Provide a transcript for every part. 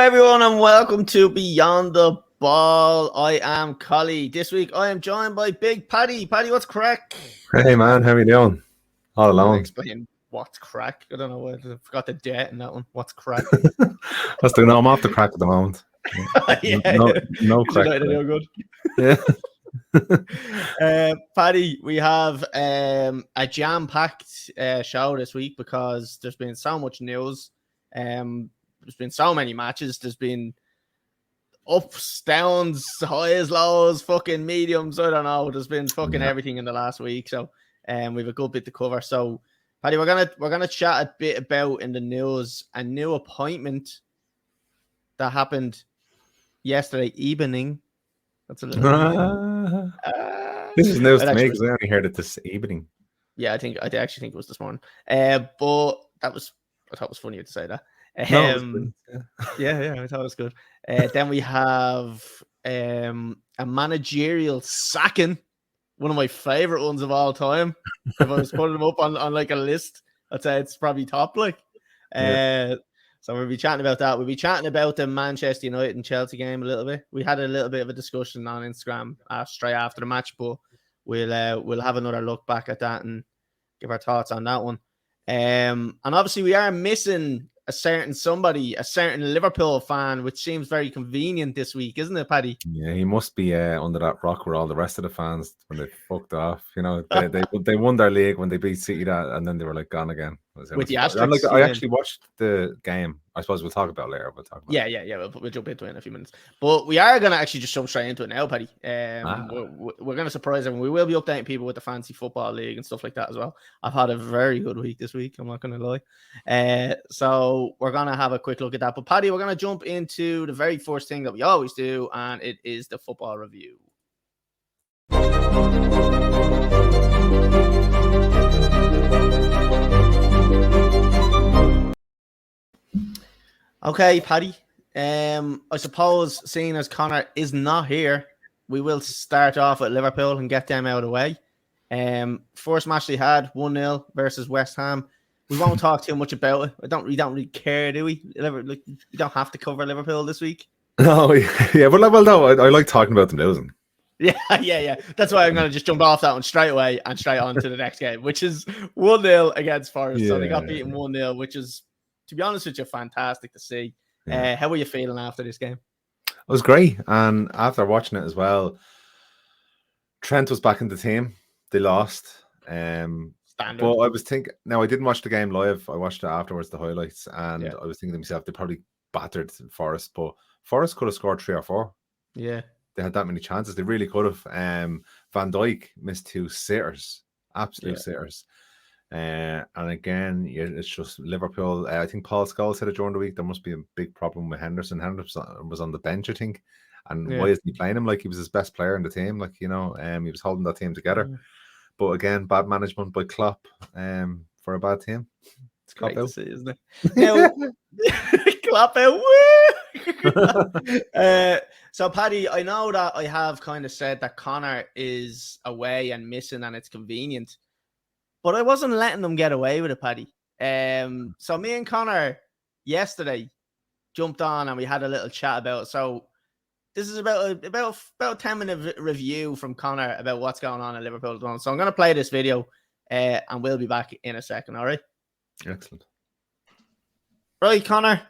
everyone, and welcome to Beyond the Ball. I am Collie. This week, I am joined by Big Paddy. Paddy, what's crack? Hey, man. How you doing? All alone. Explain what's crack. I don't know. I forgot the debt in that one. What's crack? Let's do. No, I'm off the crack at the moment. No crack. No good. Yeah. Paddy, we have a jam-packed show this week because there's been so much news. There's been so many matches. There's been ups, downs, highs, lows, fucking mediums. I don't know. There's been fucking everything in the last week. So we've a good bit to cover. So Paddy, we're gonna chat a bit about in the news a new appointment that happened yesterday evening. That's a little this is news to me because I only heard it this evening. Yeah, I actually think it was this morning. But I thought it was funny to say that. Yeah, I thought it was good. Then we have a managerial sacking, one of my favorite ones of all time. If I was putting them up on like a list, I'd say it's probably top. So we'll be chatting about that. We'll be chatting about the Manchester United and Chelsea game a little bit. We had a little bit of a discussion on Instagram straight after the match, but we'll have another look back at that and give our thoughts on that one. And obviously we are missing a certain Liverpool fan, which seems very convenient this week, isn't it, Paddy? Yeah, he must be under that rock where all the rest of the fans, when they fucked off, they won their league when they beat City, and then they were like gone again. With the asterisks, I actually watched the game. I suppose we'll talk about it later. We'll jump into it in a few minutes. But we are going to actually just jump straight into it now, Paddy. We're going to surprise them. We will be updating people with the fantasy football league and stuff like that as well. I've had a very good week this week. I'm not going to lie. So we're going to have a quick look at that. But Paddy, we're going to jump into the very first thing that we always do, and it is the football review. Okay, Paddy. I suppose seeing as Conor is not here, we will start off at Liverpool and get them out of the way. First match they had 1-0 versus West Ham. We won't talk too much about it. We don't really care, do we? We don't have to cover Liverpool this week. No, yeah, but no, I like talking about them losing. Yeah. That's why I'm going to just jump off that one straight away and straight on to the next game, which is 1-0 against Forest. Yeah. So they got beaten 1-0, which is, to be honest with you, fantastic to see. Yeah. How were you feeling after this game? It was great. And after watching it as well, Trent was back in the team. They lost. Standard. But I was thinking, now I didn't watch the game live. I watched it afterwards, the highlights. And I was thinking to myself, they probably battered Forest. But Forest could have scored 3 or 4. Yeah. They had that many chances. They really could have. Van Dijk missed 2 sitters. Absolute sitters. And again, it's just Liverpool. I think Paul Scholes said it during the week. There must be a big problem with Henderson. Henderson was on the bench, I think. And why isn't he playing him? Like, he was his best player in the team. Like, he was holding that team together. Yeah. But again, bad management by Klopp for a bad team. It's Klopp out, to see, isn't it? Now, Klopp out. So, Paddy, I know that I have kind of said that Conor is away and missing, and it's convenient. But I wasn't letting them get away with it, Paddy. So me and Conor yesterday jumped on and we had a little chat about it. So this is about a 10-minute review from Conor about what's going on at Liverpool at the moment. So I'm going to play this video and we'll be back in a second, all right? Excellent. Right, Conor.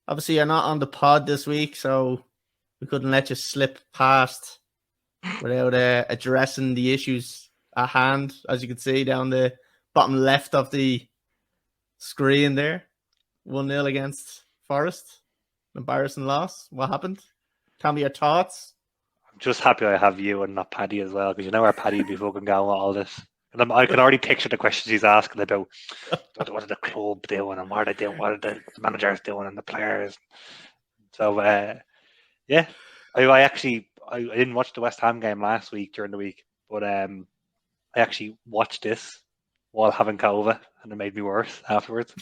Obviously, you're not on the pod this week, so we couldn't let you slip past without addressing the issues at hand, as you can see down the bottom left of the screen there. 1-0 against Forest. Embarrassing loss. What happened? Tell me your thoughts. I'm just happy I have you and not Paddy as well, because you know where Paddy would be fucking going with all this. And I can already picture the questions he's asking about what are the club doing and what are they doing, what are the managers doing and the players. So, I didn't watch the West Ham game last week during the week, but I actually watched this while having COVID, and it made me worse afterwards.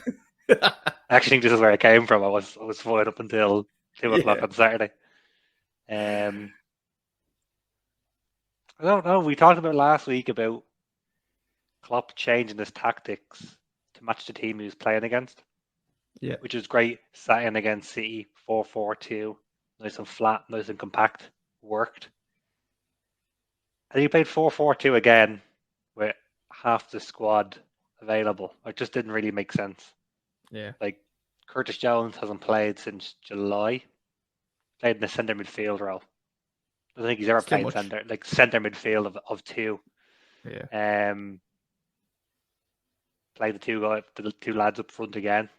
I actually think this is where it came from. I was fine up until 2 o'clock on Saturday. I don't know. We talked about last week about Klopp changing his tactics to match the team he was playing against. Yeah. which is great. Sat in against City, 4-4-2, nice and flat, nice and compact, worked. And he played 4-4-2 again with half the squad available. It just didn't really make sense. Yeah. Like, Curtis Jones hasn't played since July. Played in the centre midfield role. I don't think he's ever played centre midfield of two. Yeah. Played the two lads up front again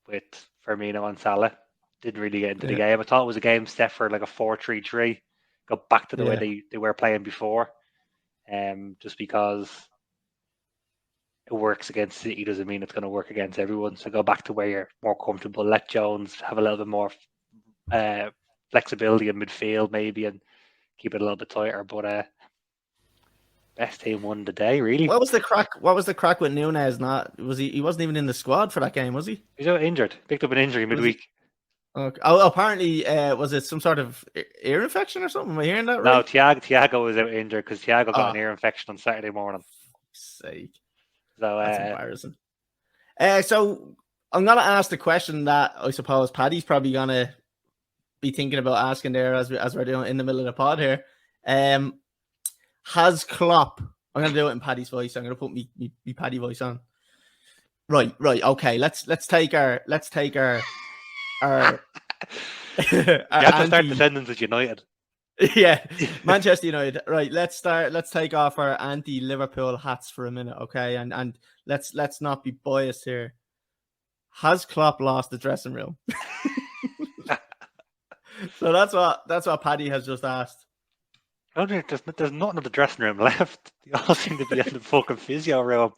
with Firmino and Salah. Didn't really get into the game. I thought it was a game set for like a 4-3-3. Go back to the way they were playing before. Just because it works against City doesn't mean it's going to work against everyone. So go back to where you're more comfortable. Let Jones have a little bit more flexibility in midfield maybe and keep it a little bit tighter. But best team won the day, really. What was the crack with Nunez? He wasn't even in the squad for that game, was he? He's out injured. Picked up an injury midweek. Okay. Oh, apparently, was it some sort of ear infection or something? Am I hearing that right? No, Thiago was out injured because Thiago got an ear infection on Saturday morning. Sake. So that's embarrassing. So I'm gonna ask the question that I suppose Paddy's probably gonna be thinking about asking there as we're doing in the middle of the pod here. Has Klopp? I'm gonna do it in Paddy's voice. I'm gonna put me Paddy voice on. Right. Okay. Let's take our you have to start the sentence with United. Yeah, Manchester United. Right. Let's take off our anti-Liverpool hats for a minute, okay? And let's not be biased here. Has Klopp lost the dressing room? So that's what Paddy has just asked. I don't think there's nothing in the dressing room left. They all seem to be in the fucking physio room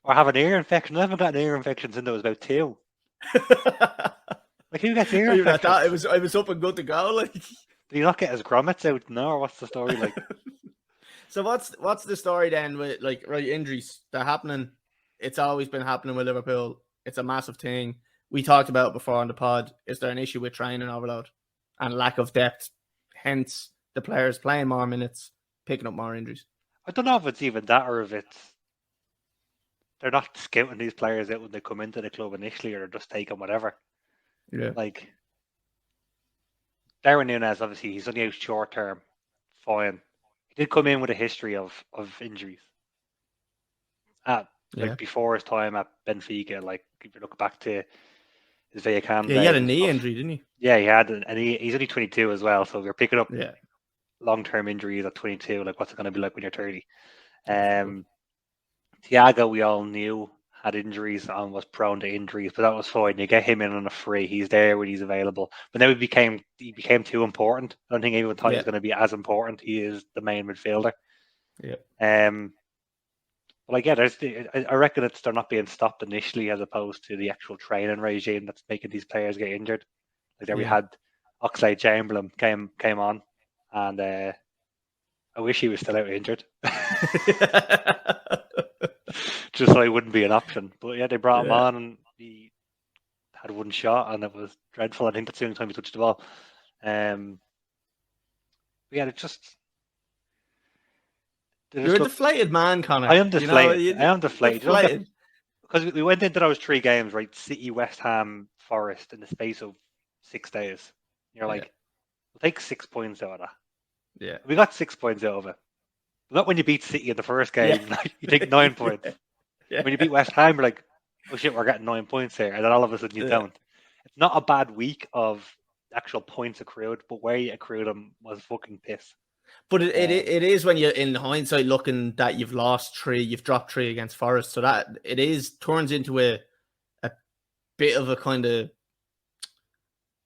or have an ear infection. I haven't got an ear infection since I was about 2. Like, who gets ear infections? I was up and good to go. Like, did he not get his grommets out? No, or what's the story like? So what's the story then with injuries? They're happening. It's always been happening with Liverpool. It's a massive thing. We talked about it before on the pod. Is there an issue with training overload and lack of depth? Hence the players playing more minutes, picking up more injuries. I don't know if it's even that or if they're not scouting these players out when they come into the club initially, or they're just taking whatever. Yeah. Like Darwin Núñez, obviously he's only out short term. Fine. He did come in with a history of injuries. Before his time at Benfica, like if you look back to his Vallecano. Yeah, he had a knee injury, didn't he? Yeah, he had, and he's only 22 as well. So if you're picking up long-term injuries at 22, like what's it going to be like when you're 30? Thiago, we all knew had injuries and was prone to injuries, but that was fine. You get him in on a free; he's there when he's available. But now he became too important. I don't think anyone thought he was going to be as important. He is the main midfielder. Yeah. I reckon they're not being stopped initially, as opposed to the actual training regime that's making these players get injured. Like there we had Oxlade-Chamberlain came on, and I wish he was still out injured. Just so he wouldn't be an option. But yeah, they brought him on and he had one shot and it was dreadful. I think that's the only time he touched the ball. You're a deflated man, Conor. I am deflated. You know, I am deflated. Because we went into those 3 games, right? City, West Ham, Forest in the space of 6 days. You're like, we'll take 6 points out of that. Yeah. We got 6 points out of it. But not when you beat City in the first game. You take 9 points. When you beat West Ham, you're like, oh shit, we're getting 9 points here. And then all of a sudden you don't. It's not a bad week of actual points accrued, but where you accrued them was fucking piss. But it is when you're in hindsight looking that you've lost 3, you've dropped 3 against Forest. So that turns into a bit of a kind of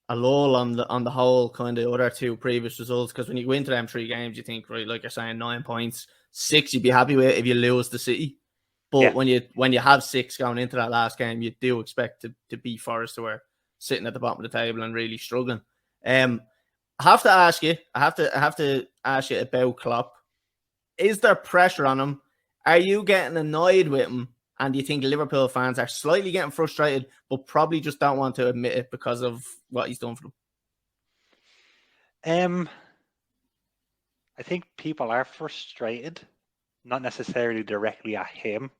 a lull on the whole kind of other 2 previous results. Because when you go into them 3 games, you think, right, like you're saying, 9 points, 6 you'd be happy with if you lose to City. But when you have 6 going into that last game, you do expect to beat Forest, who are sitting at the bottom of the table and really struggling. I have to ask you about Klopp. Is there pressure on him? Are you getting annoyed with him? And do you think Liverpool fans are slightly getting frustrated, but probably just don't want to admit it because of what he's done for them? I think people are frustrated, not necessarily directly at him,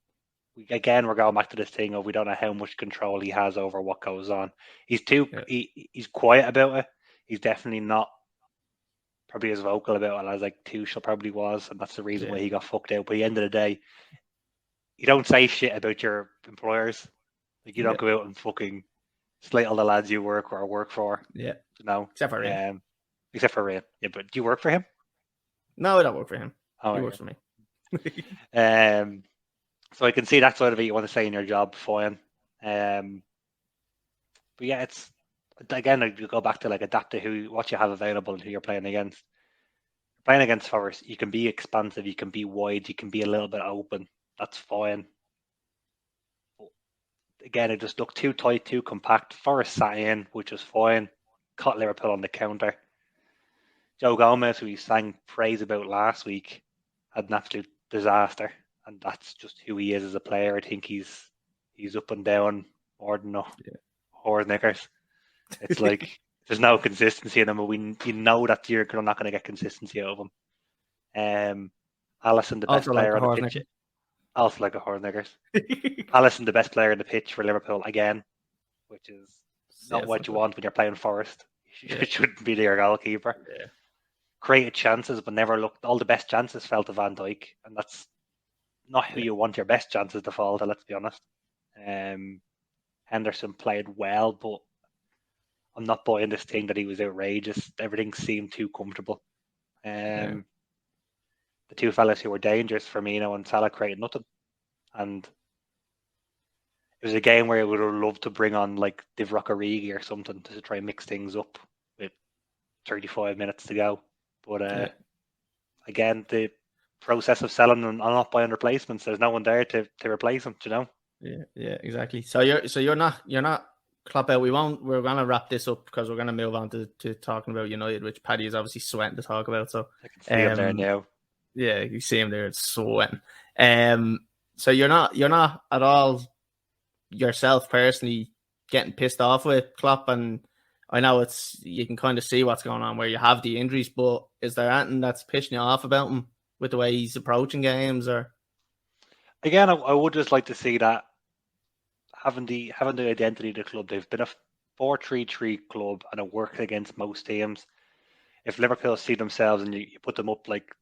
we're going back to this thing of we don't know how much control he has over what goes on. He's he's quiet about it. He's definitely not probably as vocal about it as like Tuchel probably was, and that's the reason why he got fucked out. But at the end of the day, you don't say shit about your employers. Like you don't go out and fucking slate all the lads you work for. Yeah. Except for Ryan. Yeah, but do you work for him? No, I don't work for him. Oh, he works for me. So I can see that side of it. You want to stay in your job, fine. But yeah, it's again you go back to like adapt to what you have available and who you're playing against. Playing against Forest, you can be expansive, you can be wide, you can be a little bit open. That's fine. But again, it just looked too tight, too compact. Forest sat in, which was fine. Caught Liverpool on the counter. Joe Gomez, who we sang praise about last week, had an absolute disaster, and that's just who he is as a player. I think he's up and down more than horse knickers. It's like there's no consistency in him, but you know that you're not going to get consistency out of him. Allison, the best player on the pitch. Also like a horse knickers. Allison, the best player on the pitch for Liverpool again, which is not what you want when you're playing Forest. You shouldn't be your goalkeeper. Yeah. Created chances, but never looked. All the best chances fell to Van Dijk, and that's not who you want your best chances to fall to. Let's be honest. Henderson played well, but I'm not buying this thing that he was outrageous. Everything seemed too comfortable. The two fellas who were dangerous, Firmino and Salah, created nothing, and it was a game where I would have loved to bring on like Divock Origi or something to try and mix things up with 35 minutes to go. But again, the process of selling and not buying replacements, there's no one there to replace them. You know? Yeah, exactly. So you're not Klopp out. We're gonna wrap this up because we're gonna move on to talking about United, which Paddy is obviously sweating to talk about. So I can see him there now. Yeah, you see him there, it's sweating. So you're not at all yourself personally getting pissed off with Klopp, and I know you can kind of see what's going on where you have the injuries, but is there anything that's pissing you off about him with the way he's approaching games? Or again, I would just like to see that having the identity of the club. They've been a 4-3-3 club, and it works against most teams. If Liverpool see themselves and you put them up like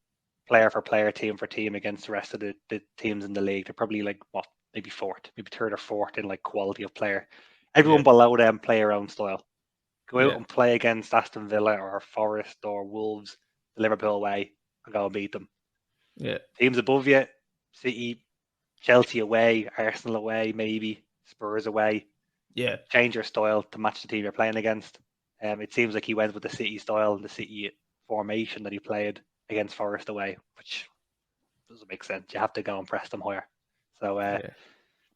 player for player, team for team against the rest of the teams in the league, they're probably like maybe fourth, maybe third or fourth in like quality of player. Everyone below them play their own style. Go out and play against Aston Villa or Forest or Wolves the Liverpool way and go and beat them. Yeah. Teams above you, City, Chelsea away, Arsenal away, maybe Spurs away. Yeah. Change your style to match the team you're playing against. It seems like he went with the City style and the City formation that he played against Forest away, which doesn't make sense. You have to go and press them higher. So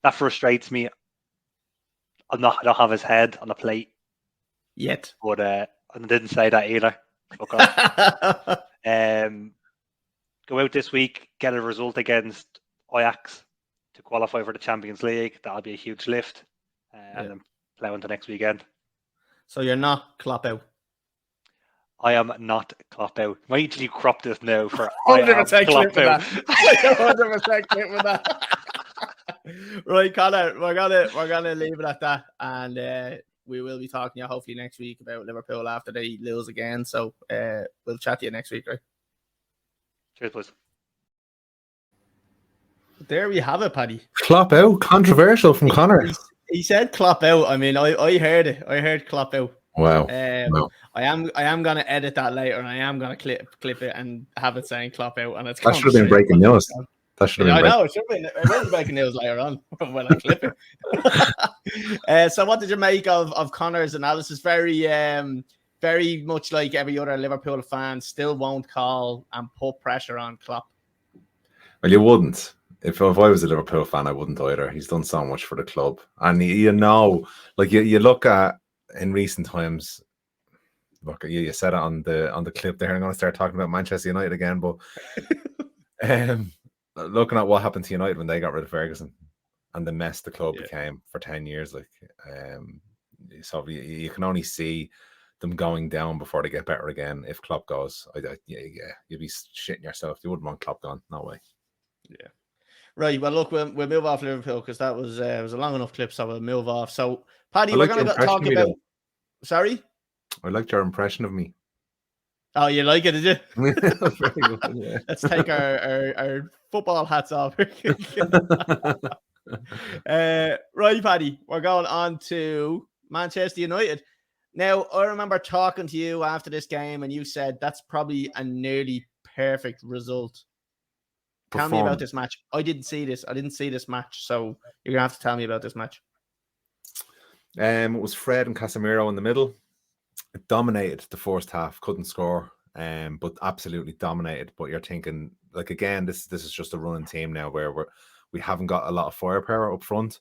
that frustrates me. I don't have his head on the plate yet, but I didn't say that either. Fuck off. Go out this week, get a result against Ajax to qualify for the Champions League. That'll be a huge lift, and then play into next weekend. So you're not Klopp out. I am not Klopp out. Wait till you crop this now for 100% clip with that. 100% clip with that. Right, Conor, we're gonna leave it at that, and we will be talking to you hopefully next week about Liverpool after they lose again. So we'll chat to you next week, right? Cheers, boys. There we have it, Paddy. Klopp out, controversial from Conor. He said Klopp out. I mean, I heard it. I heard Klopp out. Wow. I am gonna edit that later, and I am gonna clip it and have it saying Klopp out. And that should have been breaking news. That should have been. I know it should be. It will be breaking news later on when I clip it. So, what did you make of Conor's analysis? Very much like every other Liverpool fan, still won't call and put pressure on Klopp. Well, you wouldn't. If I was a Liverpool fan, I wouldn't either. He's done so much for the club, and you look at in recent times. Look, you said it on the clip there. I'm going to start talking about Manchester United again, but looking at what happened to United when they got rid of Ferguson and the mess the club became for 10 years, so you can only see them going down before they get better again. If Klopp goes, you'd be shitting yourself. You wouldn't want Klopp gone. No way. Yeah. Right. Well, look, we'll move off Liverpool because that was it was a long enough clip, so we'll move off. So, Paddy, I we're like going your to impression talk of me, about. though. Sorry. I liked your impression of me. Oh, you like it, did you? Very good, yeah. Let's take our football hats off. Right, Paddy, we're going on to Manchester United. Now, I remember talking to you after this game, and you said that's probably a nearly perfect result. Tell me about this match. I didn't see this match, so you're gonna have to tell me about this match. It was Fred and Casemiro in the middle. It dominated the first half, couldn't score, but absolutely dominated. But you're thinking, like, again, this is just a running team now where we haven't got a lot of firepower up front.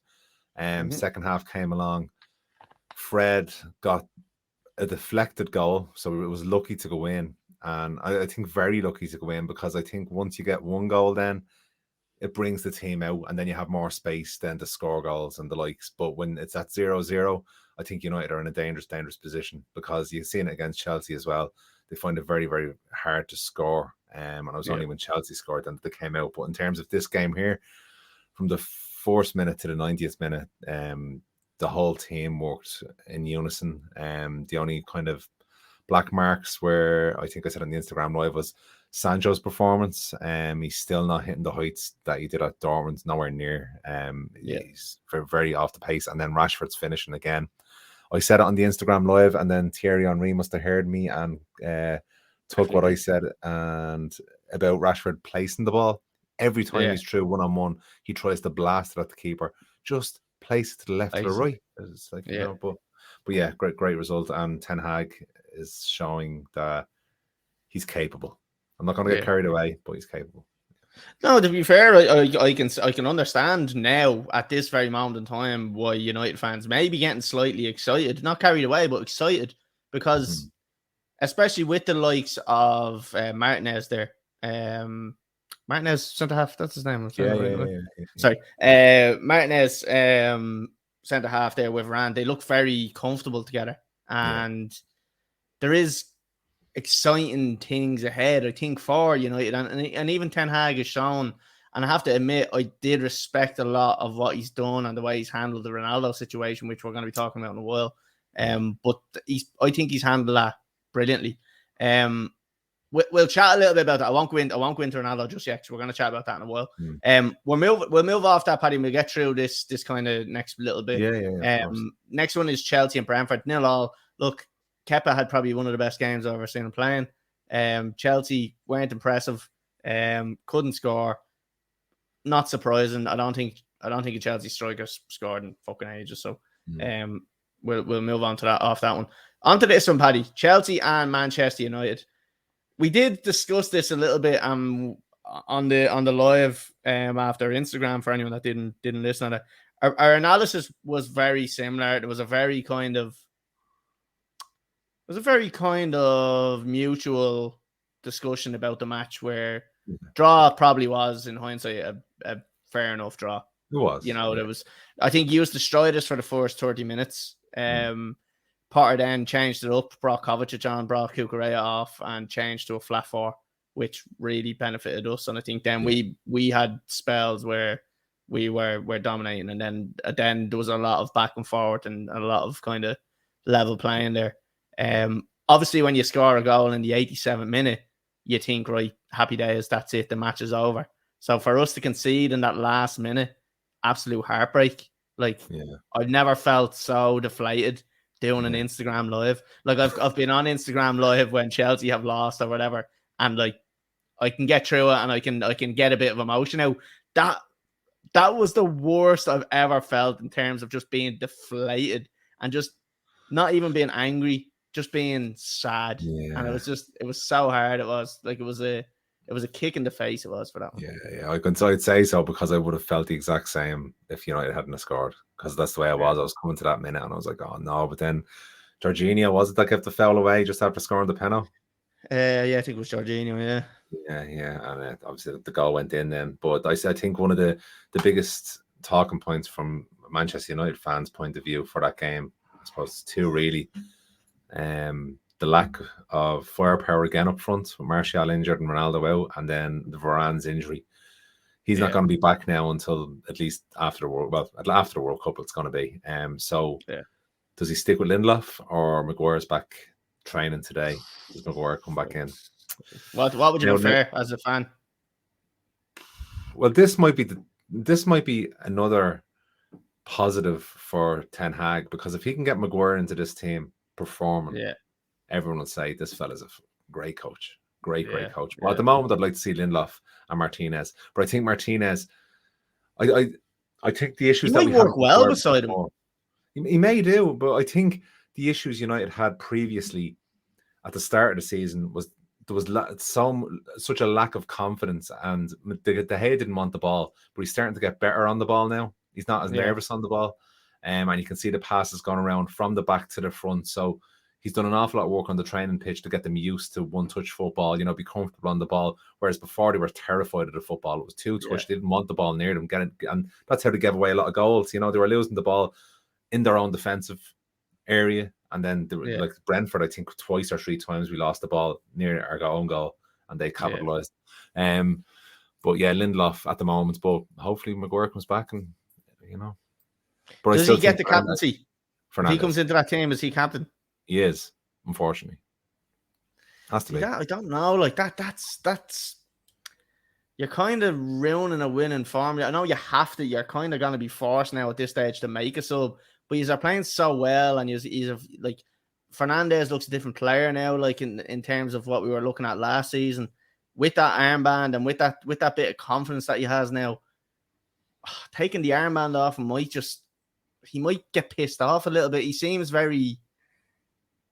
Second half came along. Fred got a deflected goal, so it was lucky to go in. And I think very lucky to go in, because I think once you get one goal, then it brings the team out, and then you have more space then to score goals and the likes. But when it's at 0-0, I think United are in a dangerous position, because you've seen it against Chelsea as well. They find it very, very hard to score. And it was only when Chelsea scored then they came out. But in terms of this game here, from the first minute to the 90th minute, the whole team worked in unison. The only kind of black marks were, I think I said on the Instagram Live, was Sancho's performance. He's still not hitting the heights that he did at Dortmund, nowhere near. He's very, very off the pace. And then Rashford's finishing again. I said it on the Instagram Live, and then Thierry Henry must have heard me and took what I said and about Rashford placing the ball. Every time he's through one-on-one, he tries to blast it at the keeper. Just place it to the left or the right. It's like, you know, but yeah, great result. And Ten Hag is showing that he's capable. I'm not going to get carried away, but he's capable. No, to be fair, I can understand now at this very moment in time why United fans may be getting slightly excited, not carried away, but excited, because especially with the likes of Martinez there, Martinez centre half, that's his name. Sorry, Martinez centre half there with Varane. They look very comfortable together, and there is exciting things ahead, I think, for United, and even Ten Hag has shown, and I have to admit, I did respect a lot of what he's done and the way he's handled the Ronaldo situation, which we're going to be talking about in a while. But I think he's handled that brilliantly. We'll chat a little bit about that. I won't go into Ronaldo just yet, so we're going to chat about that in a while. We'll move off that, Paddy, and we'll get through this kind of next little bit. Next one is Chelsea and Brentford 0-0. Look, Kepa had probably one of the best games I've ever seen him playing. Chelsea weren't impressive. Couldn't score. Not surprising. I don't think a Chelsea striker scored in fucking ages. So we'll move on to that off that one. On to this one, Paddy. Chelsea and Manchester United. We did discuss this a little bit on the live after Instagram for anyone that didn't listen to it. Our analysis was very similar. It was a very kind of mutual discussion about the match, where draw probably was, in hindsight, a fair enough draw. It was. There was. I think he was destroyed us for the first 30 minutes. Potter then changed it up, brought Kovacic on, brought Cucurella off, and changed to a flat four, which really benefited us. And I think then we had spells where we were dominating, and then there was a lot of back and forth and a lot of kind of level playing there. Obviously, when you score a goal in the 87th minute, you think, right, happy days, that's it, the match is over. So for us to concede in that last minute, absolute heartbreak. Like, I've never felt so deflated doing an Instagram Live. Like, I've been on Instagram Live when Chelsea have lost or whatever, and like, I can get through it and I can get a bit of emotion out. That was the worst I've ever felt in terms of just being deflated and just not even being angry, just being sad. And it was so hard. It was like, it was a kick in the face. It was for that one. I'd say so, because I would have felt the exact same if United hadn't scored, because that's the way I was. I was coming to that minute and I was like, oh no. But then Jorginho, was it that kept the foul away just after scoring the penalty? I think it was Jorginho. And obviously the goal went in then. But I think one of the biggest talking points from Manchester United fans' point of view for that game, I suppose two really. The lack of firepower again up front, with Martial injured and Ronaldo out, and then the Varane's injury. he's not going to be back now until at least after the World Cup. It's going to be. So does he stick with Lindelof or Maguire's back training today? Does Maguire come back in? What would you prefer as a fan? Well, this might be another positive for Ten Hag, because if he can get Maguire into this team performing, everyone will say this fella's a great coach. Great coach. Well, at the moment, I'd like to see Lindelof and Martinez, but I think Martinez, I think the issues he might work well beside him. He may do, but I think the issues United had previously at the start of the season was there was such a lack of confidence, and De Gea didn't want the ball, but he's starting to get better on the ball now. He's not as nervous on the ball, and you can see the passes gone around from the back to the front. So he's done an awful lot of work on the training pitch to get them used to one-touch football, be comfortable on the ball. Whereas before they were terrified of the football. It was two-touch. They didn't want the ball near them. And that's how they gave away a lot of goals. They were losing the ball in their own defensive area. And then, like Brentford, I think twice or three times we lost the ball near our own goal, and they capitalised. But Lindelof at the moment. But hopefully Maguire comes back, and But does he get the captaincy? If he comes into that team, is he captain? He is, unfortunately. Has to be. I don't know. Like that's you're kind of ruining a winning formula. I know you have to. You're kind of going to be forced now at this stage to make a sub. But he's playing so well, and he's like Fernandes looks a different player now, like in terms of what we were looking at last season, with that armband and with that bit of confidence that he has now. Taking the armband off he might get pissed off a little bit. He seems very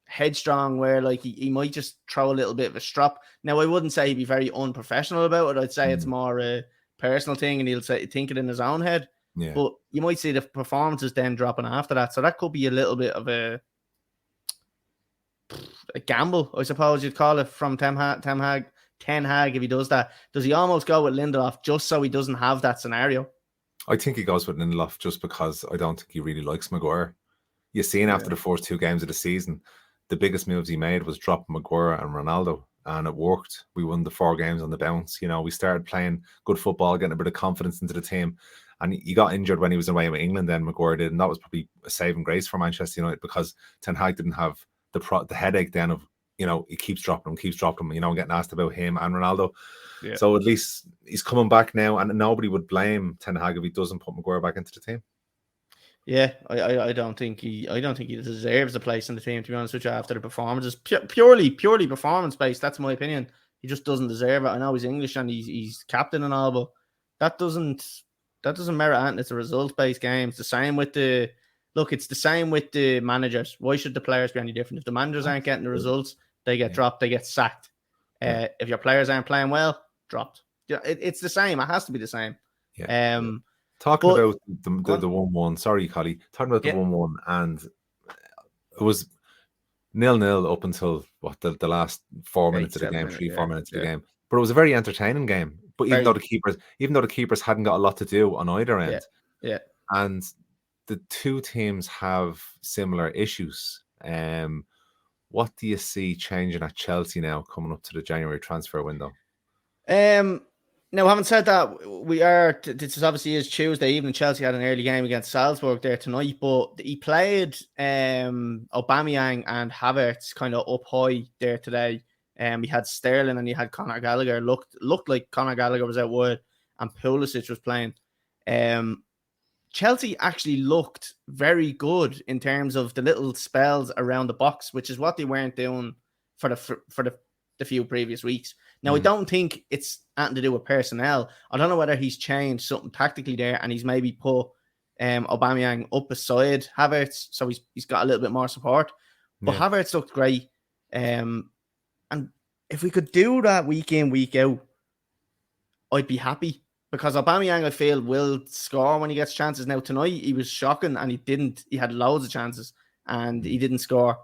headstrong, where like he might just throw a little bit of a strop. Now I wouldn't say he'd be very unprofessional about it. I'd say it's more a personal thing, and he'll think it in his own head. Yeah. But you might see the performances then dropping after that. So that could be a little bit of a gamble, I suppose you'd call it, from Ten Hag if he does that. Does he almost go with Lindelof just so he doesn't have that scenario? I think he goes with Lindelof just because I don't think he really likes Maguire. You've seen after the first two games of the season, the biggest moves he made was drop Maguire and Ronaldo, and it worked. We won the 4 games on the bounce. We started playing good football, getting a bit of confidence into the team. And he got injured when he was away with England, then Maguire did, and that was probably a saving grace for Manchester United, because Ten Hag didn't have the headache then of, he keeps dropping him, getting asked about him and Ronaldo. Yeah. So at least he's coming back now, and nobody would blame Ten Hag if he doesn't put Maguire back into the team. Yeah, I don't think he deserves a place in the team, to be honest with you, after the performances. Purely performance based, that's my opinion. He just doesn't deserve it. I know he's English and he's captain and all, but that doesn't merit anything. It's a result-based game. It's the same with the managers. Why should the players be any different? If the managers aren't getting the results, they get dropped, they get sacked. If your players aren't playing well, dropped. It's the same. It has to be the same. Yeah. Talking about the 1-1, sorry, Collie. Talking about the 1-1, and it was 0-0 up until the last 4 minutes of the game, 4 minutes of the game. But it was a very entertaining game. But even though the keepers hadn't got a lot to do on either end, and the two teams have similar issues. What do you see changing at Chelsea now, coming up to the January transfer window? Now, having said that, this obviously is Tuesday evening. Chelsea had an early game against Salzburg there tonight, but he played Aubameyang and Havertz kind of up high there today. He had Sterling and he had Conor Gallagher. Looked like Conor Gallagher was out wide and Pulisic was playing. Chelsea actually looked very good in terms of the little spells around the box, which is what they weren't doing for the few previous weeks. Now, I don't think it's anything to do with personnel. I don't know whether he's changed something tactically there, and he's maybe put Aubameyang up beside Havertz, so he's got a little bit more support. But Havertz looked great. And if we could do that week in, week out, I'd be happy, because Aubameyang, I feel, will score when he gets chances. Now, tonight, he was shocking, and he didn't. He had loads of chances, and he didn't score.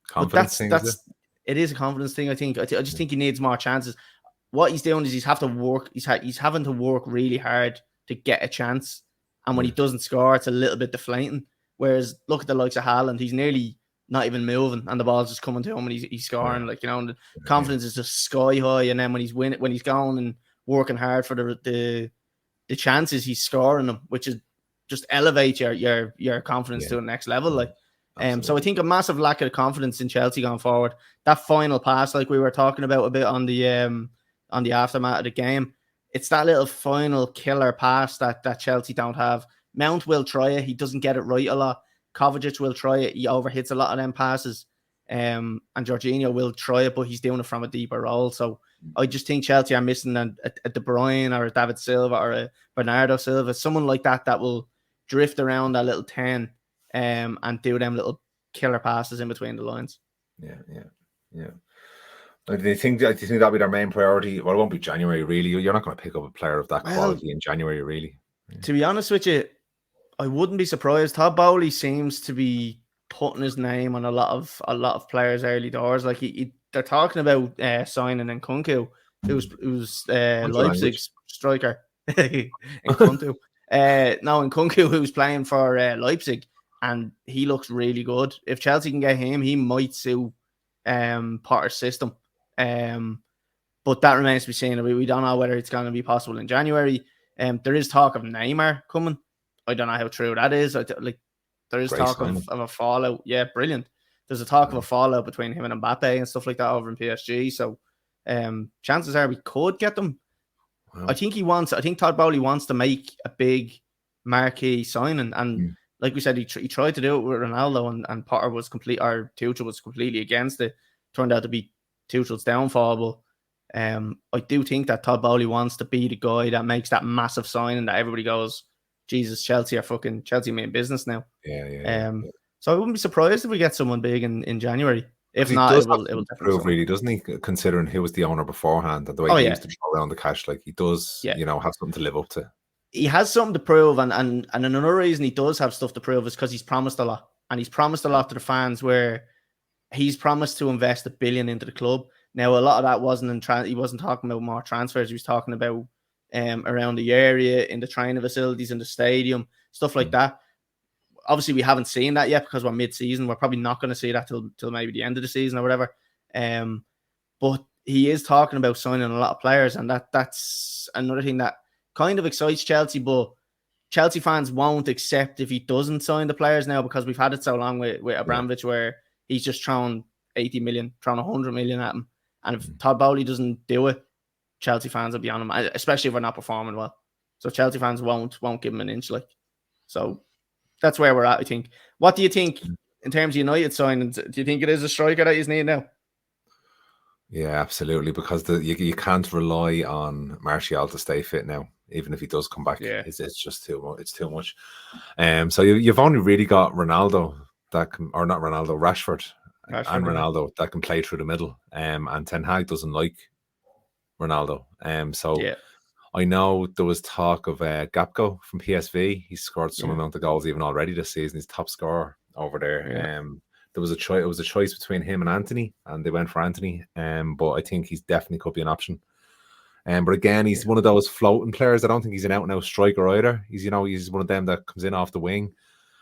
Confidence thing, it is a confidence thing, I think. I just think he needs more chances. What he's doing is he's having to work really hard to get a chance. And when he doesn't score, it's a little bit deflating. Whereas, look at the likes of Haaland, he's nearly not even moving, and the ball's just coming to him, and he's scoring. And the confidence is just sky high. And then when he's going and working hard for the the chances he's scoring them, which is just elevate your confidence to the next level. Like, so I think a massive lack of confidence in Chelsea going forward. That final pass, like we were talking about a bit on the aftermath of the game, it's that little final killer pass that Chelsea don't have. Mount will try it. He doesn't get it right a lot. Kovacic will try it. He overhits a lot of them passes. And Jorginho will try it, but he's doing it from a deeper role. So I just think Chelsea are missing a De Bruyne or a David Silva or a Bernardo Silva, someone like that will drift around that little 10 and do them little killer passes in between the lines. Yeah. Do you think that'll be their main priority? Well, it won't be January, really. You're not going to pick up a player of that quality in January, really. To be honest with you, I wouldn't be surprised. Todd Bowley seems to be putting his name on a lot of players early doors. Like they're talking about signing Nkunku, who's Leipzig's striker. Nkunku. Nkunku, who's playing for Leipzig, and he looks really good. If Chelsea can get him, he might suit Potter's system. But that remains to be seen. We don't know whether it's going to be possible in January. There is talk of Neymar coming. I don't know how true that is. There is talk of a fallout. Yeah, brilliant. There's a talk of a fallout between him and Mbappe and stuff like that over in PSG. So chances are we could get them. Wow. I think Todd Bowley wants to make a big marquee signing. And like we said, he tried to do it with Ronaldo and Potter was Tuchel was completely against it. Turned out to be Tuchel's downfall. But I do think that Todd Bowley wants to be the guy that makes that massive signing that everybody goes, Jesus, Chelsea mean business now. Yeah. So I wouldn't be surprised if we get someone big in January. If not, it will definitely prove, really, doesn't he? Considering he was the owner beforehand and the way he used to throw around the cash, like he does, have something to live up to. He has something to prove, and another reason he does have stuff to prove is because he's promised a lot, and he's promised a lot to the fans. Where he's promised to invest $1 billion into the club. Now, a lot of that wasn't he wasn't talking about more transfers. He was talking about around the area, in the training facilities, in the stadium, stuff like that. Obviously, we haven't seen that yet because we're mid-season. We're probably not going to see that till maybe the end of the season or whatever. But he is talking about signing a lot of players, and that's another thing that kind of excites Chelsea. But Chelsea fans won't accept if he doesn't sign the players now, because we've had it so long with Abramovich where he's just thrown 80 million, thrown 100 million at him. And if Todd Bowley doesn't do it, Chelsea fans will be on him, especially if we're not performing well. So Chelsea fans won't give him an inch. So that's where we're at, I think. What do you think in terms of United signings? Do you think it is a striker that you need now? Yeah, absolutely. Because you can't rely on Martial to stay fit now, even if he does come back. Yeah. It's just too much. It's too much. So you've only really got Rashford and Ronaldo that can play through the middle. And Ten Hag doesn't like Ronaldo. I know there was talk of Gapco from PSV. He scored some amount of goals even already this season. He's top scorer over there. There was a choice. It was a choice between him and Anthony, and they went for Anthony. But I think he's definitely could be an option. But again, he's one of those floating players. I don't think he's an out-and-out striker either. He's one of them that comes in off the wing.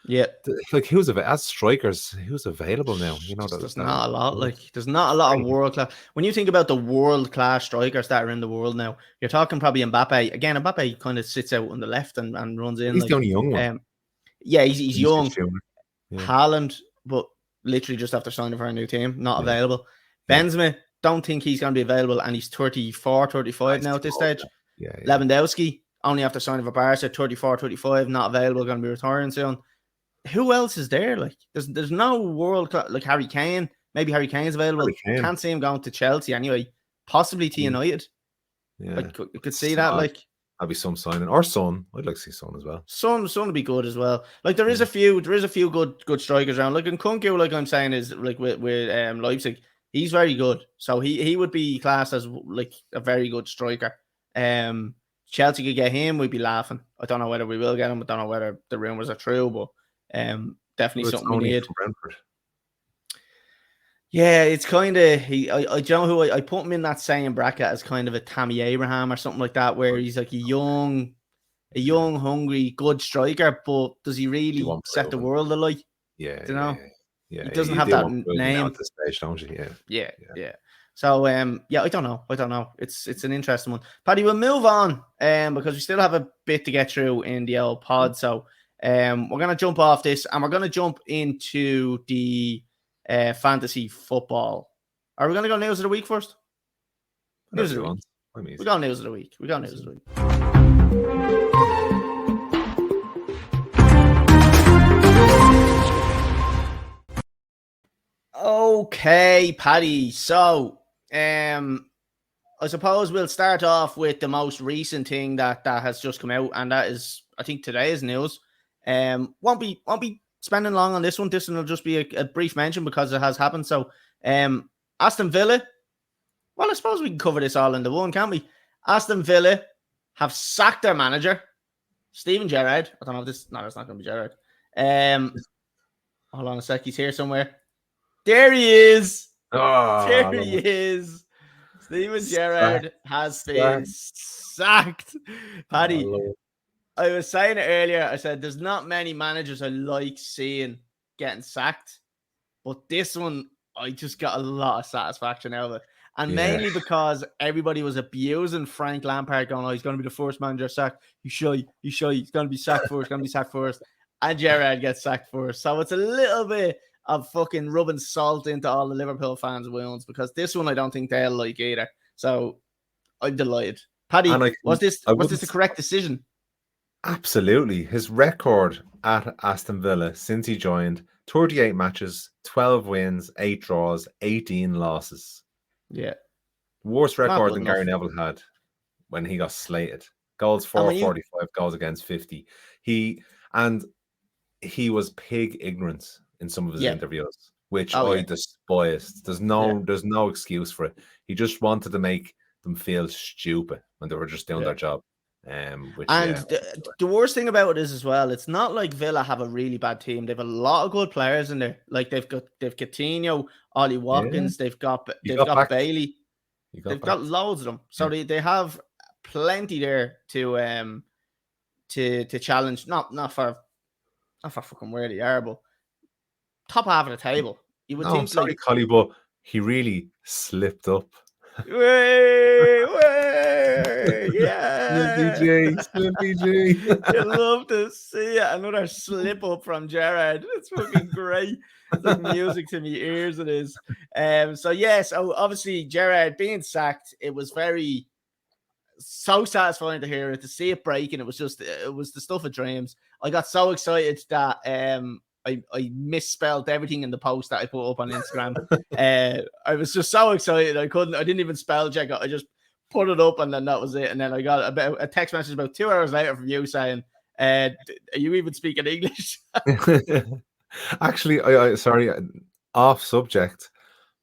Yeah, like as strikers, who's available now? There's not a lot. There's not a lot of world class. When you think about the world class strikers that are in the world now, you're talking probably Mbappe. Again, Mbappe kind of sits out on the left and runs in. He's the only young one. He's young. Haaland, but literally just after signing for a new team, not available. Benzema, don't think he's going to be available, and he's 34, 35 now at this stage. Lewandowski, only after signing for Barca, 34, 35, not available, going to be retiring soon. Who else is there? There's no world class, like Harry Kane. Maybe Harry Kane's available. Can't see him going to Chelsea anyway. Possibly to United. Yeah, you could see that. That'd be some signing, or Son. I'd like to see Son as well. Son would be good as well. There is a few good strikers around. Nkunku, like I'm saying, is with Leipzig. He's very good, so he would be classed as a very good striker. Chelsea could get him, we'd be laughing. I don't know whether we will get him. I don't know whether the rumors are true, but definitely something we need. Yeah, it's kind of I don't know who I put him in that same bracket as kind of a Tammy Abraham or something like that, where he's like a young, hungry, good striker, but does he really set the world alight? Yeah, you know. Yeah, he doesn't you have do that want Willian now name. at this stage, don't you? Yeah. So I don't know. It's an interesting one. Paddy, we'll move on because we still have a bit to get through in the old pod. So we're gonna jump off this and we're gonna jump into the fantasy football. Are we gonna go news of the week first? News of the week. We got news of the week. Okay, Paddy. So, I suppose we'll start off with the most recent thing that has just come out, and that is, I think, today's news. Won't be spending long on this one. This one will just be a brief mention because it has happened. So, Aston Villa. Well, I suppose we can cover this all in the one, can't we? Aston Villa have sacked their manager, Steven Gerrard. I don't know if this. No, it's not going to be Gerrard. Hold on a sec. He's here somewhere. There he is. There he is. Steven Gerrard has been sacked. Paddy, I was saying it earlier. I said there's not many managers I like seeing getting sacked, but this one, I just got a lot of satisfaction out of it. And mainly because everybody was abusing Frank Lampard, going, he's going to be the first manager sacked. He's shy. He's going to be sacked first. And Gerrard gets sacked first. So it's a little bit of fucking rubbing salt into all the Liverpool fans' wounds because this one I don't think they'll like either. So I'm delighted. Paddy, was this the correct decision? Absolutely. His record at Aston Villa since he joined, 38 matches, 12 wins, 8 draws, 18 losses. Yeah. Worst record than Gary Neville had when he got slated. Goals for 45, goals against 50. He was pig ignorance in some of his interviews, which I despised. There's no excuse for it. He just wanted to make them feel stupid when they were just doing their job. The worst thing about it is as well, it's not like Villa have a really bad team. They have a lot of good players in there. Like they've Coutinho, Ollie Watkins, they've got Bailey. They've got loads of them. So they have plenty there to challenge. Not for fucking where they are, but top half of the table. You would think. Sorry, Collie, but he really slipped up. Slippy G. You love to see it. Another slip up from Gerrard. It's fucking great. It's like music to me ears. It is. So obviously Gerrard being sacked, it was so satisfying to hear it, to see it break, and it was the stuff of dreams. I got so excited that I misspelled everything in the post that I put up on Instagram. I was just so excited. I didn't even spell check it. I just put it up and then that was it. And then I got a text message about 2 hours later from you saying, are you even speaking English? Actually, I sorry, off subject,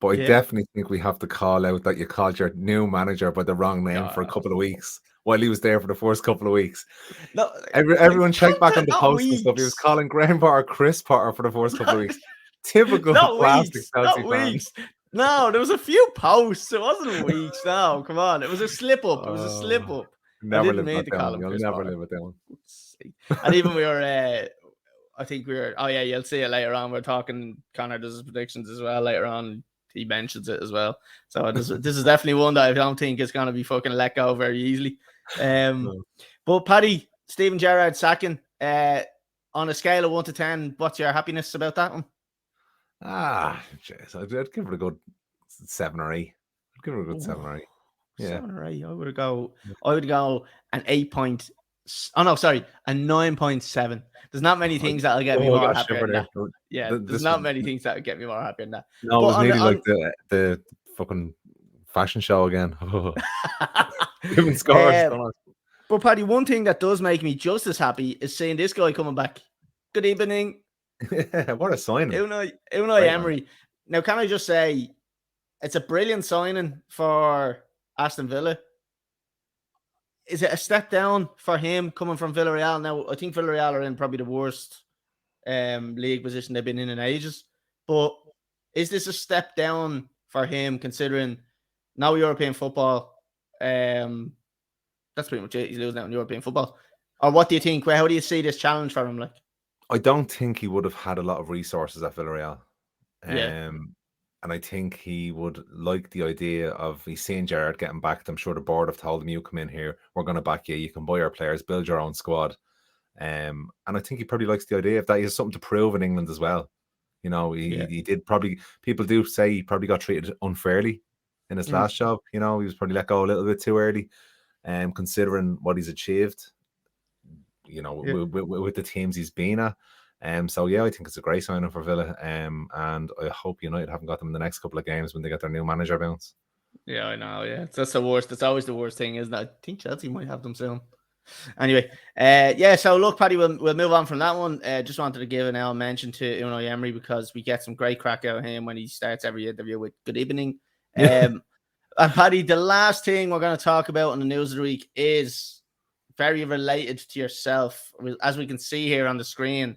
but I definitely think we have to call out that you called your new manager by the wrong name for a couple of weeks while he was there for the first couple of weeks. No, everyone checked back on the post and stuff. He was calling Graham Potter Chris Potter for the first couple of weeks. Typical plastic Chelsea fans. No, there was a few posts. It wasn't weeks. No, come on. It was a slip up. Never live it down. You'll never live it down. And even we were, I think we were, you'll see it later on. We're talking, Conor does his predictions as well later on. He mentions it as well. So this is definitely one that I don't think is going to be fucking let go very easily. But Paddy, Steven Gerrard sacking, on a scale of 1 to 10, what's your happiness about that one? Jeez, I'd give it a good 7 or 8. I'd give it a good 7 or 8. Yeah. 7 or 8. I would go an 8 point. Oh no, sorry, a 9.7. There's not many things that'll get me more happy than that. Yeah, there's not many things that would get me more happy than that. No, it was nearly like the fucking fashion show again. Giving scores. But Paddy, one thing that does make me just as happy is seeing this guy coming back. Good evening. What a signing. Unai Emery. Now, can I just say, it's a brilliant signing for Aston Villa. Is it a step down for him coming from Villarreal? Now, I think Villarreal are in probably the worst league position they've been in ages. But is this a step down for him, considering no European football? That's pretty much it. He's losing out in European football. Or what do you think? How do you see this challenge for him? Like, I don't think he would have had a lot of resources at Villarreal. Yeah. And I think he would like the idea of he's seeing Gerrard getting backed. I'm sure the board have told him, you come in here, we're going to back you. You can buy our players, build your own squad. And I think he probably likes the idea of that. He has something to prove in England as well. You know, he did probably, people do say he probably got treated unfairly in his last job. You know, he was probably let go a little bit too early, considering what he's achieved, you know, with the teams he's been at. So yeah, I think it's a great signing for Villa. And I hope United haven't got them in the next couple of games when they get their new manager bounce. Yeah, I know. Yeah, that's the worst. That's always the worst thing, isn't it? I think Chelsea might have them soon. Anyway, yeah. So look, Paddy, we'll move on from that one. Just wanted to give an L mention to Unai Emery because we get some great crack out of him when he starts every interview with "Good evening." And Paddy, the last thing we're going to talk about in the news of the week is very related to yourself, as we can see here on the screen.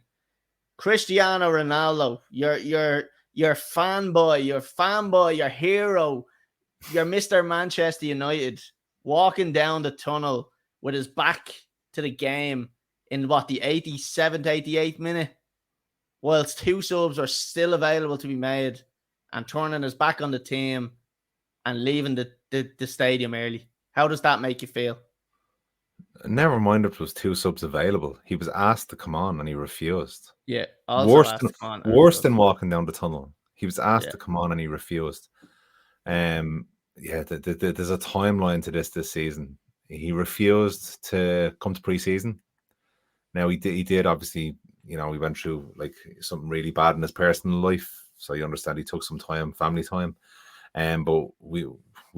Cristiano Ronaldo, your fanboy, your hero, your Mr. Manchester United, walking down the tunnel with his back to the game in the 87th, 88th minute, whilst 2 subs are still available to be made, and turning his back on the team and leaving the stadium early. How does that make you feel? Never mind if it was 2 subs available. He was asked to come on and he refused. Yeah. Worse than walking down the tunnel. He was asked to come on and he refused. Yeah, there's a timeline to this season. He refused to come to pre-season. Now he did obviously, you know, he went through like something really bad in his personal life, so you understand he took some time, family time. But we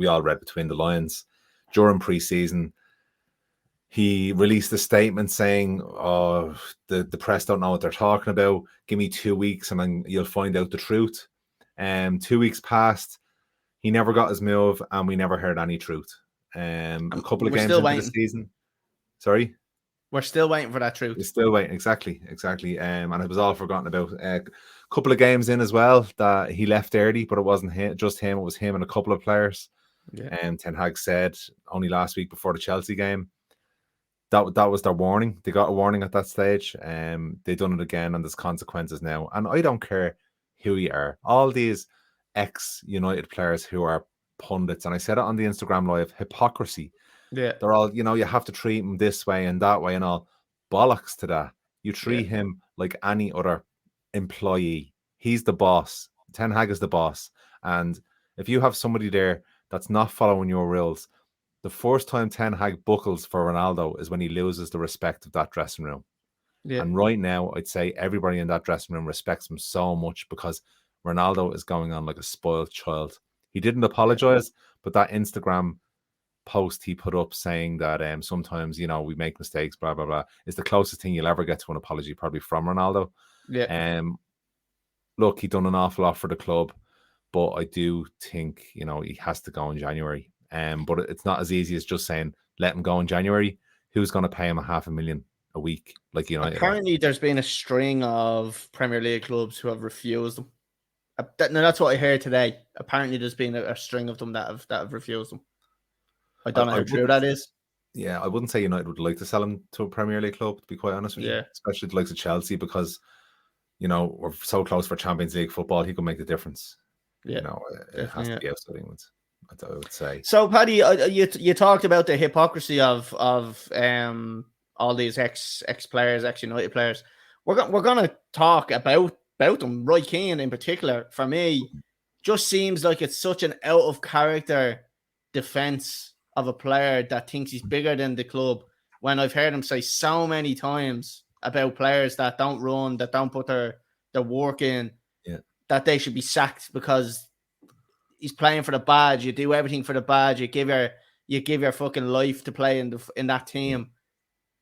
all read between the lines. During pre-season, he released a statement saying, "Oh, the press don't know what they're talking about. Give me 2 weeks and then you'll find out the truth." 2 weeks passed. He never got his move, and we never heard any truth. A couple of games into the season. Sorry? We're still waiting for that truth. We're still waiting, exactly. And it was all forgotten about. A couple of games in as well that he left early, but it wasn't just him. It was him and a couple of players. Ten Hag said only last week before the Chelsea game that was their warning. They got a warning at that stage. They done it again, and there's consequences now. And I don't care who you are. All these ex-United players who are pundits, and I said it on the Instagram live, hypocrisy. Yeah. They're all, you know, you have to treat him this way and that way and all. Bollocks to that. You treat him like any other employee. He's the boss. Ten Hag is the boss. And if you have somebody there that's not following your rules, the first time Ten Hag buckles for Ronaldo is when he loses the respect of that dressing room. Yeah. And right now, I'd say everybody in that dressing room respects him so much because Ronaldo is going on like a spoiled child. He didn't apologize, but that Instagram post he put up saying that sometimes, you know, we make mistakes, blah, blah, blah, is the closest thing you'll ever get to an apology, probably from Ronaldo. Yeah. Look, he done an awful lot for the club, but I do think, you know, he has to go in January. But it's not as easy as just saying, let him go in January. Who's going to pay him $500,000 a week? Like, you know, apparently there's been a string of Premier League clubs who have refused them. No, that's what I heard today. Apparently there's been a string of them that have refused them. I don't know how true that is. Yeah, I wouldn't say United would like to sell him to a Premier League club, to be quite honest with you. Especially the likes of Chelsea, because, you know, we're so close for Champions League football, he could make the difference. Yeah, you know, it has to be outside England, I would say. So, Paddy, you talked about the hypocrisy of all these ex players, ex United players. We're gonna talk about them. Roy Keane in particular, for me, just seems like it's such an out of character defense of a player that thinks he's bigger than the club, when I've heard him say so many times about players that don't run, that don't put their work in, that they should be sacked because he's playing for the badge. You do everything for the badge. You give your fucking life to play in that team.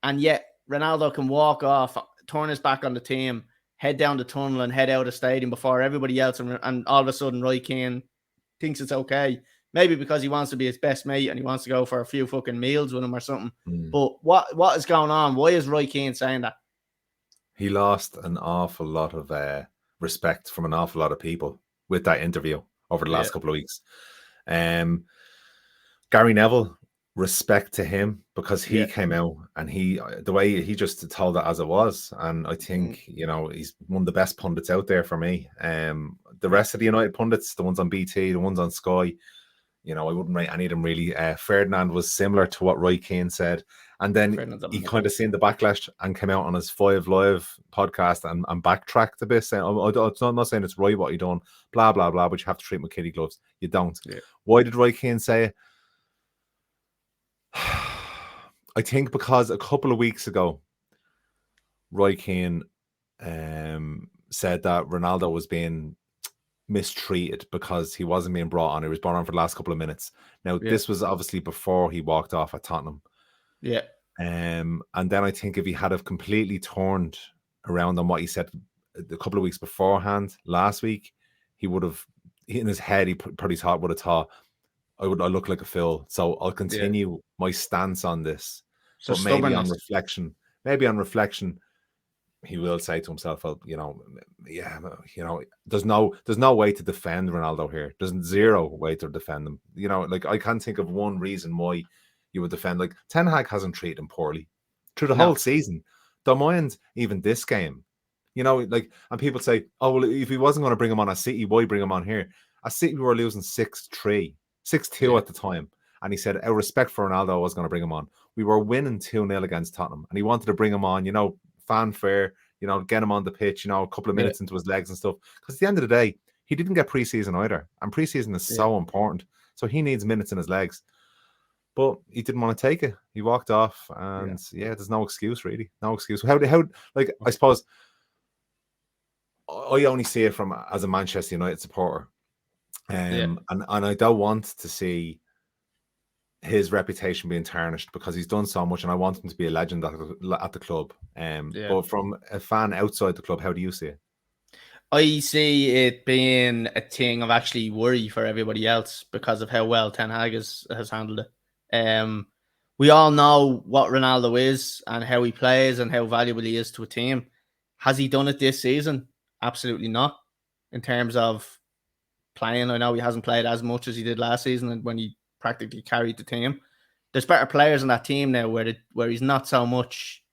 And yet Ronaldo can walk off, turn his back on the team, head down the tunnel and head out of the stadium before everybody else, and all of a sudden Roy Keane thinks it's okay. Maybe because he wants to be his best mate and he wants to go for a few fucking meals with him or something. But what is going on? Why is Roy Keane saying that? He lost an awful lot of respect from an awful lot of people with that interview over the last couple of weeks. Gary Neville respect to him because he came out and the way he just told it as it was. And I think, he's one of the best pundits out there for me. The rest of the United pundits, the ones on BT, the ones on Sky, I wouldn't rate any of them really. Ferdinand was similar to what Roy Keane said. And then he kind of seen the backlash and came out on his 5 Live podcast and backtracked a bit, saying, I'm not saying it's right what you done, blah, blah, blah, but you have to treat him with kitty gloves. You don't. Yeah. Why did Roy Keane say it? I think because a couple of weeks ago, Roy Keane said that Ronaldo was being mistreated because he wasn't being brought on. He was brought on for the last couple of minutes. Now, this was obviously before he walked off at Tottenham. Yeah. And then I think if he had have completely turned around on what he said a couple of weeks beforehand, last week, he would have, in his head, he probably would have thought, I look like a fool. So I'll continue my stance on this. So but maybe on reflection, he will say to himself, well, there's no way to defend Ronaldo here. There's zero way to defend him. I can't think of one reason why you would defend. Like, Ten Hag hasn't treated him poorly through the whole season. Don't mind even this game. And people say, oh, well, if he wasn't going to bring him on at City, why bring him on here? At City, we were losing 6-3. 6-2 at the time. And he said, out of respect for Ronaldo, I was going to bring him on. We were winning 2-0 against Tottenham. And he wanted to bring him on, fanfare, get him on the pitch, a couple of minutes into his legs and stuff. Because at the end of the day, he didn't get preseason either. And preseason is so important. So he needs minutes in his legs. But he didn't want to take it. He walked off. And there's no excuse, really. No excuse. I suppose I only see it as a Manchester United supporter. And I don't want to see his reputation being tarnished because he's done so much, and I want him to be a legend at the club. But from a fan outside the club, how do you see it? I see it being a thing of actually worry for everybody else because of how well Ten Hag has handled it. We all know what Ronaldo is and how he plays and how valuable he is to a team. Has he done it this season? Absolutely not. In terms of playing, I know he hasn't played as much as he did last season and when he practically carried the team. There's better players in that team now where he's not so much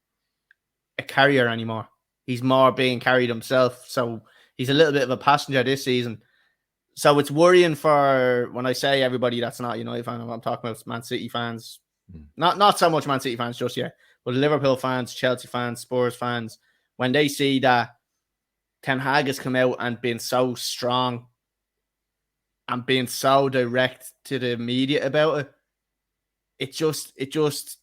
a carrier anymore. He's more being carried himself. So he's a little bit of a passenger this season. So it's worrying for, when I say everybody that's not United fan, I'm talking about Man City fans. Not so much Man City fans just yet, but Liverpool fans, Chelsea fans, Spurs fans, when they see that Ten Hag has come out and been so strong and being so direct to the media about it, it just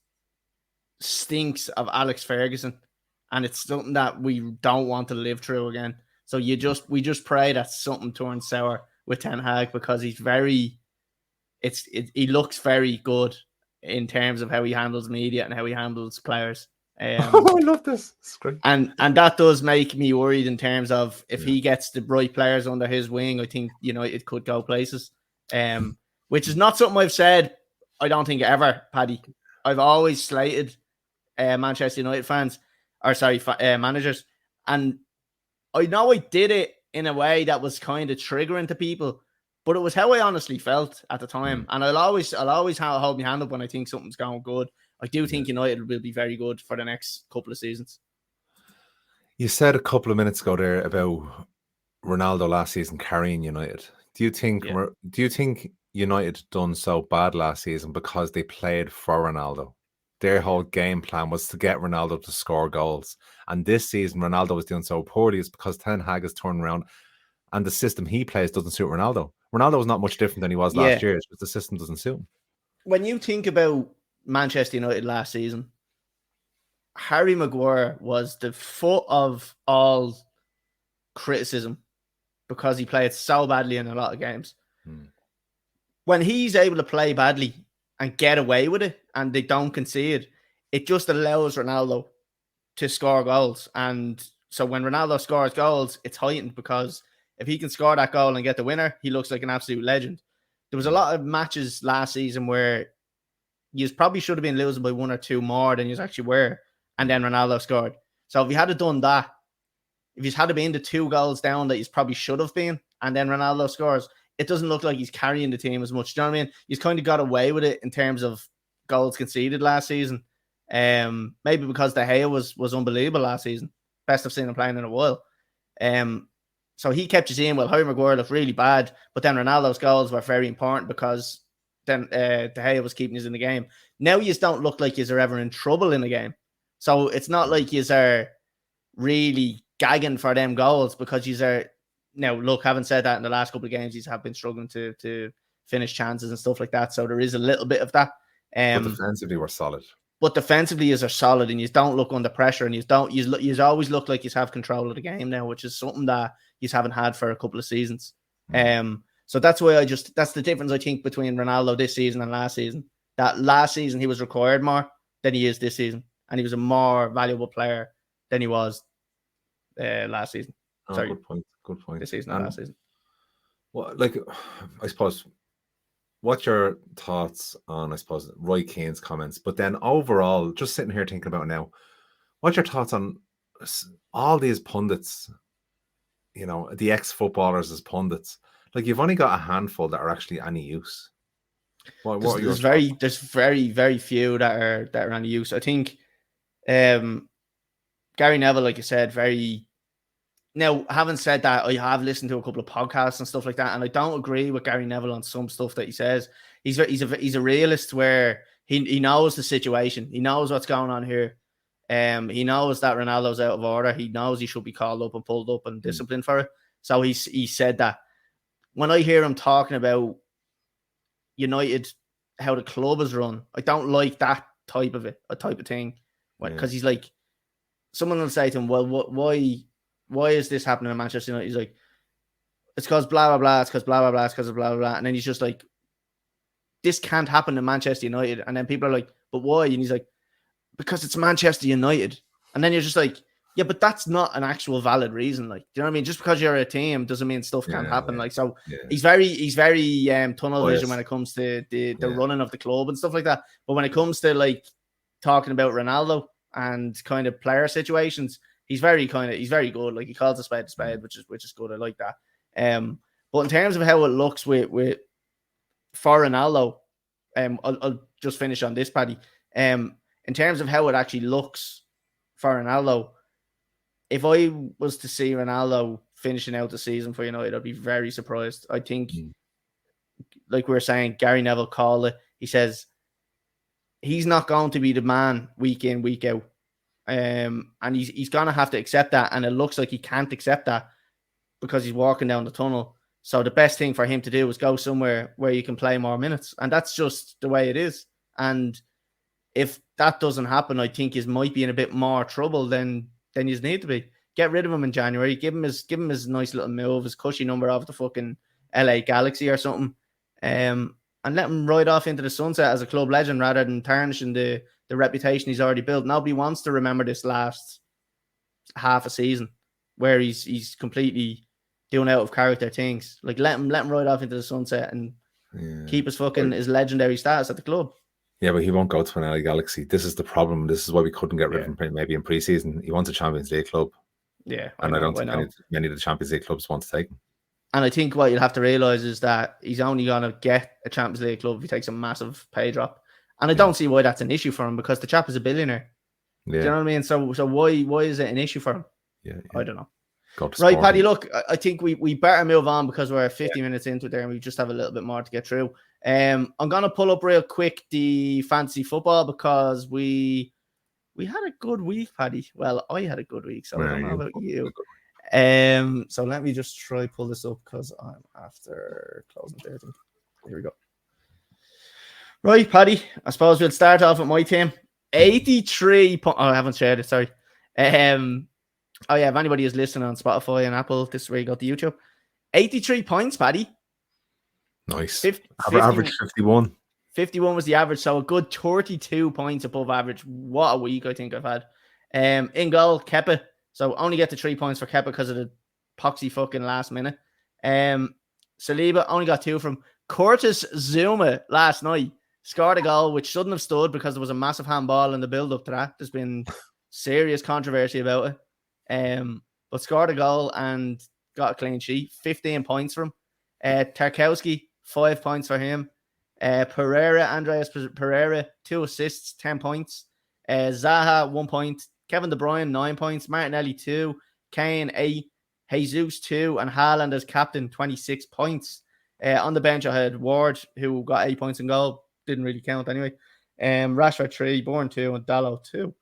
stinks of Alex Ferguson, and it's something that we don't want to live through again. So we just pray that something turns sour with Ten Hag because he looks very good in terms of how he handles media and how he handles players. I love this. It's great. And that does make me worried in terms of if he gets the right players under his wing, I think it could go places. Which is not something I've said, I don't think ever, Paddy. I've always slated Manchester United managers. And I know I did it in a way that was kind of triggering to people, but it was how I honestly felt at the time. And I'll always hold my hand up when I think something's going good. I do think United will be very good for the next couple of seasons. You said a couple of minutes ago there about Ronaldo last season carrying United. Do you think United done so bad last season because they played for Ronaldo? Their whole game plan was to get Ronaldo to score goals. And this season, Ronaldo was doing so poorly is because Ten Hag has turned around and the system he plays doesn't suit Ronaldo. Ronaldo was not much different than he was last year. It's just the system doesn't suit him. When you think about Manchester United last season, Harry Maguire was the foot of all criticism because he played so badly in a lot of games. When he's able to play badly and get away with it and they don't concede, it just allows Ronaldo to score goals. And so when Ronaldo scores goals, it's heightened because if he can score that goal and get the winner, he looks like an absolute legend. There was a lot of matches last season where you probably should have been losing by 1 or 2 more than you actually were, and then Ronaldo scored. So if he had done that, if he's had to be in the 2 goals down that he's probably should have been, and then Ronaldo scores, it doesn't look like he's carrying the team as much. Do you know what I mean? He's kind of got away with it in terms of goals conceded last season. Maybe because De Gea was unbelievable last season. Best I've seen him playing in a while. So he kept us in while Harry Maguire looked really bad, but then Ronaldo's goals were very important because then De Gea was keeping us in the game. Now you don't look like you're ever in trouble in the game. So it's not like you are really gagging for them goals because you are. Now, look, having said that, in the last couple of games, he's have been struggling to finish chances and stuff like that. So there is a little bit of that. But defensively, we're solid. But defensively, you are solid, and you don't look under pressure, and you always look like you have control of the game now, which is something that you haven't had for a couple of seasons. So that's why that's the difference I think between Ronaldo this season and last season. That last season he was required more than he is this season, and he was a more valuable player than he was last season. Sorry, good point. This season and last season. Well, I suppose, what's your thoughts on, I suppose, Roy Keane's comments? But then overall, just sitting here thinking about it now, what's your thoughts on all these pundits, the ex-footballers as pundits? You've only got a handful that are actually any use. There's very, very few that are any use. I think Gary Neville, like you said, very. Now, having said that, I have listened to a couple of podcasts and stuff like that, and I don't agree with Gary Neville on some stuff that he says. He's a realist where he knows the situation. He knows what's going on here. He knows that Ronaldo's out of order. He knows he should be called up and pulled up and disciplined for it. So he said that. When I hear him talking about United, how the club is run, I don't like that type of thing. Because he's like, someone will say to him, well, why is this happening in Manchester United? He's like, it's because blah, blah, blah. It's because blah, blah, blah. It's because of blah, blah, blah. And then he's just like, this can't happen in Manchester United. And then people are like, but why? And he's like, because it's Manchester United. And then you're just like, yeah, but that's not an actual valid reason. Do you know what I mean? Just because you're a team doesn't mean stuff can't happen. He's very tunnel vision when it comes to the running of the club and stuff like that. But when it comes to talking about Ronaldo and kind of player situations, he's very good. He calls a spade, which is good. I like that. But in terms of how it looks for Ronaldo, I'll just finish on this, Paddy. In terms of how it actually looks for Ronaldo, if I was to see Ronaldo finishing out the season for United, I'd be very surprised. I think, like we were saying, Gary Neville called it. He says he's not going to be the man week in, week out. And he's going to have to accept that. And it looks like he can't accept that because he's walking down the tunnel. So the best thing for him to do is go somewhere where you can play more minutes. And that's just the way it is. And if that doesn't happen, I think he might be in a bit more trouble than you need to be. Get rid of him in January. Give him his nice little move, his cushy number off the fucking LA Galaxy or something. And let him ride off into the sunset as a club legend rather than tarnishing the reputation he's already built. Nobody wants to remember this last half a season where he's completely doing out of character things. Let him ride off into the sunset and keep his legendary status at the club. Yeah, but he won't go to an LA Galaxy. This is the problem. This is why we couldn't get rid of him maybe in pre-season. He wants a Champions League club. Yeah. I don't think many of the Champions League clubs want to take him. And I think what you'll have to realise is that he's only going to get a Champions League club if he takes a massive pay drop. And I don't see why that's an issue for him because the chap is a billionaire. Yeah. Do you know what I mean? So why is it an issue for him? Yeah. I don't know. Right, Paddy, look, I think we better move on because we're 50 minutes into it there and we just have a little bit more to get through. I'm going to pull up real quick the fantasy football because we had a good week, Paddy. Well, I had a good week, so I don't know about you. So let me just try pull this up because I'm after closing 13. Here we go. Right, Paddy, I suppose we'll start off with my team. 83 points. Oh, I haven't shared it, sorry. Oh, yeah, if anybody is listening on Spotify and Apple, this is where you got the YouTube. 83 points, Paddy. Nice. Average 51. 51 was the average, so a good 32 points above average. What a week I think I've had. In goal, Kepa. So only get the 3 points for Kepa because of the poxy fucking last minute. Saliba only got 2 from Curtis Zuma last night. Scored a goal, which shouldn't have stood because there was a massive handball in the build-up to that. There's been serious controversy about it. But scored a goal and got a clean sheet. 15 points for him. Tarkowski, 5 points for him. Andreas Pereira, 2 assists, 10 points. Zaha, 1 point. Kevin De Bruyne, 9 points. Martinelli, 2. Kane, 8. Jesus, 2. And Haaland as captain, 26 points. On the bench, I had Ward, who got 8 points in goal. Didn't really count anyway. Rashford, 3. Bourne, 2. And Dalot, 2.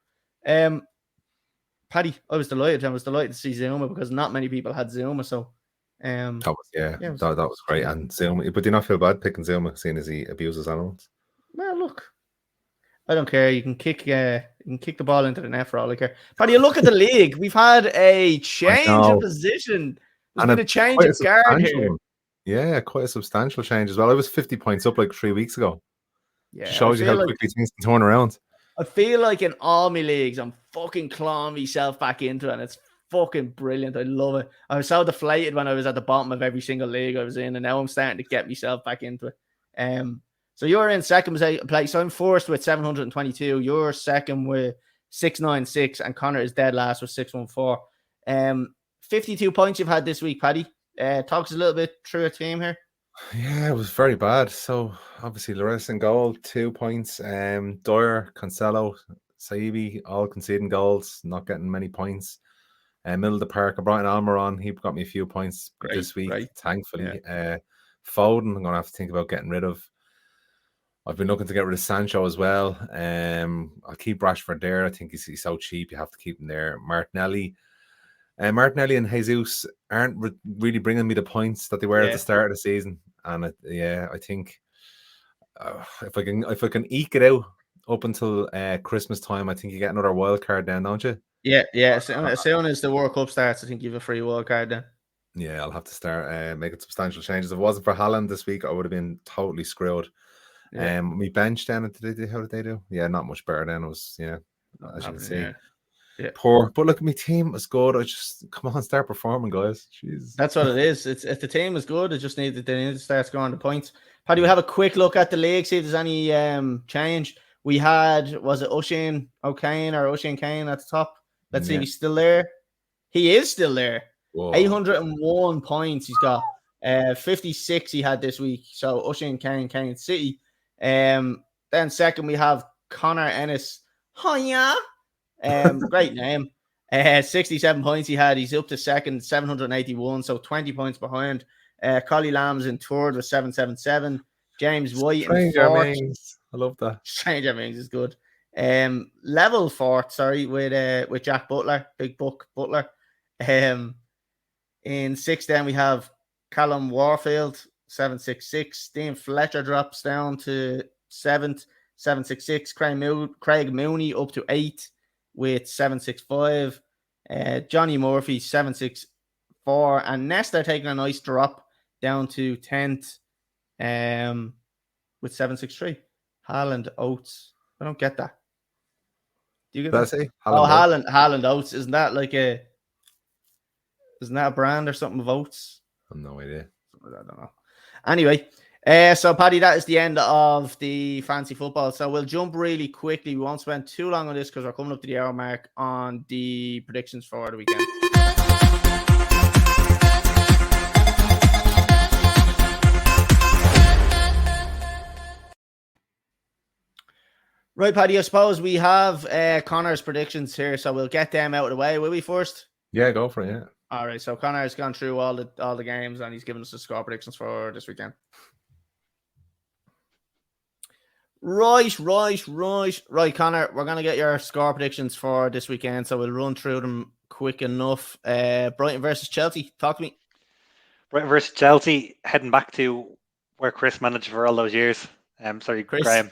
Paddy, I was delighted. I was delighted to see Zuma because not many people had Zuma. So, that was great. And Zuma, but do you not feel bad picking Zuma, seeing as he abuses animals? Well, look, I don't care. You can kick the ball into the net for all I care. Paddy, you look at the league. We've had a change of position. There's been a change of guard here. Yeah, quite a substantial change as well. I was 50 points up like 3 weeks ago. Yeah, shows you how quickly things can turn around. I feel like in all my leagues, I'm fucking clawing myself back into it, and it's fucking brilliant. I love it. I was so deflated when I was at the bottom of every single league I was in, and now I'm starting to get myself back into it. So you're in second place. So I'm first with 722. You're second with 696, and Conor is dead last with 614. 52 points you've had this week, Paddy. Talk us a little bit through your team here. Yeah, it was very bad. So obviously Lloris in goal, 2 points. Dyer, Cancelo, Saibi, all conceding goals, not getting many points. Middle of the park, I brought in Almiron. He got me a few points this week, thankfully. Yeah. Foden, I'm going to have to think about getting rid of. I've been looking to get rid of Sancho as well. I'll keep Rashford there. I think he's so cheap. You have to keep him there. Martinelli and Jesus aren't really bringing me the points that they were at the start of the season. And I think if I can eke it out up until Christmas time, I think you get another wild card then, don't you? Yeah. As soon as the World Cup starts, I think you have a free wild card then. Yeah, I'll have to start making substantial changes. If it wasn't for Haaland this week, I would have been totally screwed. Yeah. My how did they do? Yeah, not much better then. It was, as you can see. Yeah. Poor. But look, my team was good. I just come on, start performing, guys. Jeez. That's what it is. It's if the team is good, they need to start scoring the points. Paddy, we have a quick look at the league, see if there's any change. We had, was it Oisin O'Kane or Oisin Kane at the top? Let's see if he's still there. He is still there. Whoa. 801 points he's got. 56 he had this week. So Oisin Kane City. Then second we have Connor Ennis. Oh yeah. Great name. 67 points he had. He's up to second, 781, so 20 points behind. Collie Lamb's in third with 777. James White in fourth. I love that. Stranger Mings is good. Level fourth, with Jack Butler, Big Buck Butler. In sixth, then we have Callum Warfield, 766. Dean Fletcher drops down to seventh, 766. Craig Mooney up to 8th with 765. Johnny Murphy, 764. And Nesta taking a nice drop down to 10th with 763. Haaland Oates. I don't get that. Do you get that? Haaland Oates. Isn't that a brand or something of oats? I have no idea. I don't know. Anyway, so Paddy, that is the end of the fancy football. So we'll jump really quickly. We won't spend too long on this because we're coming up to the hour mark on the predictions for the weekend. Right, Paddy, I suppose we have Connor's predictions here, so we'll get them out of the way. Will we first? Yeah, go for it, yeah. All right, so Connor has gone through all the games and he's given us the score predictions for this weekend. Right, Connor, we're going to get your score predictions for this weekend, so we'll run through them quick enough. Brighton versus Chelsea, talk to me. Brighton versus Chelsea, heading back to where Chris managed for all those years. Chris. Graham.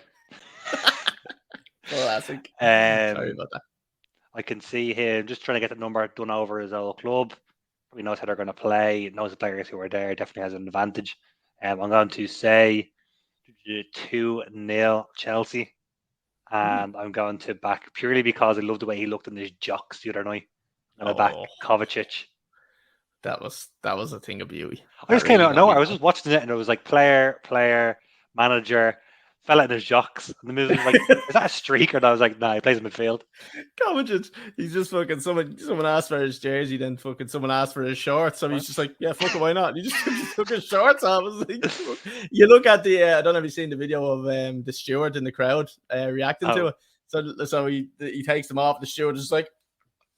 Classic. Sorry about that. I can see him just trying to get the number done over his old club. He knows how they're going to play, knows the players who are there, definitely has an advantage. I'm going to say 2-0 Chelsea. And I'm going to back purely because I love the way he looked in his jocks the other night. I'm going to back Kovacic. That was a thing of beauty. I just came out of nowhere. I was just watching it and it was like player, manager, fell out in his jocks. And the music was like, is that a streak? And I was like, nah, he plays in midfield. He's just fucking someone asked for his jersey, then fucking someone asked for his shorts. So he's just like, yeah, fuck it, why not? He just took his shorts off. I was like, you look at the I don't know if you've seen the video of the steward in the crowd reacting to it. So he takes them off. The steward is just like,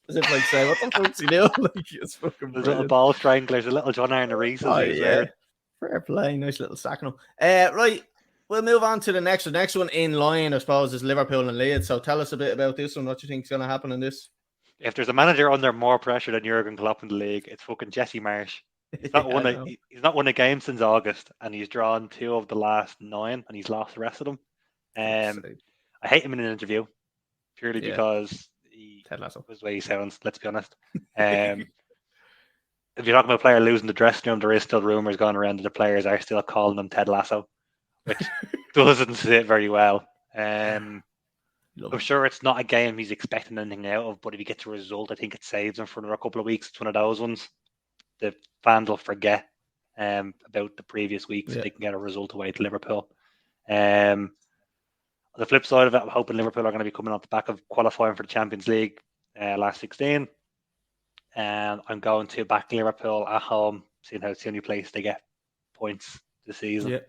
as if like say, what the fuck's he doing? Like, it's fucking There's little ball stranglers, a little John Arne Reese's. Oh yeah, fair play, nice little sacking him. Right, we'll move on to the next. The next one in line, I suppose, is Liverpool and Leeds. So tell us a bit about this one. What do you think is going to happen in this? If there's a manager under more pressure than Jurgen Klopp in the league, it's fucking Jesse Marsh. He's not won a game since August, and he's drawn 2 of the last 9, and he's lost the rest of them. I hate him in an interview purely because he was the way he sounds. Let's be honest. If you're talking about a player losing the dressing room, there is still rumours going around that the players are still calling him Ted Lasso, which doesn't sit very well. I'm sure it's not a game he's expecting anything out of, but if he gets a result, I think it saves him for another couple of weeks. It's one of those ones the fans will forget about the previous week, so they can get a result away to Liverpool. On the flip side of it, I'm hoping Liverpool are going to be coming off the back of qualifying for the Champions League last 16. And I'm going to back Liverpool at home, seeing how it's the only place they get points this season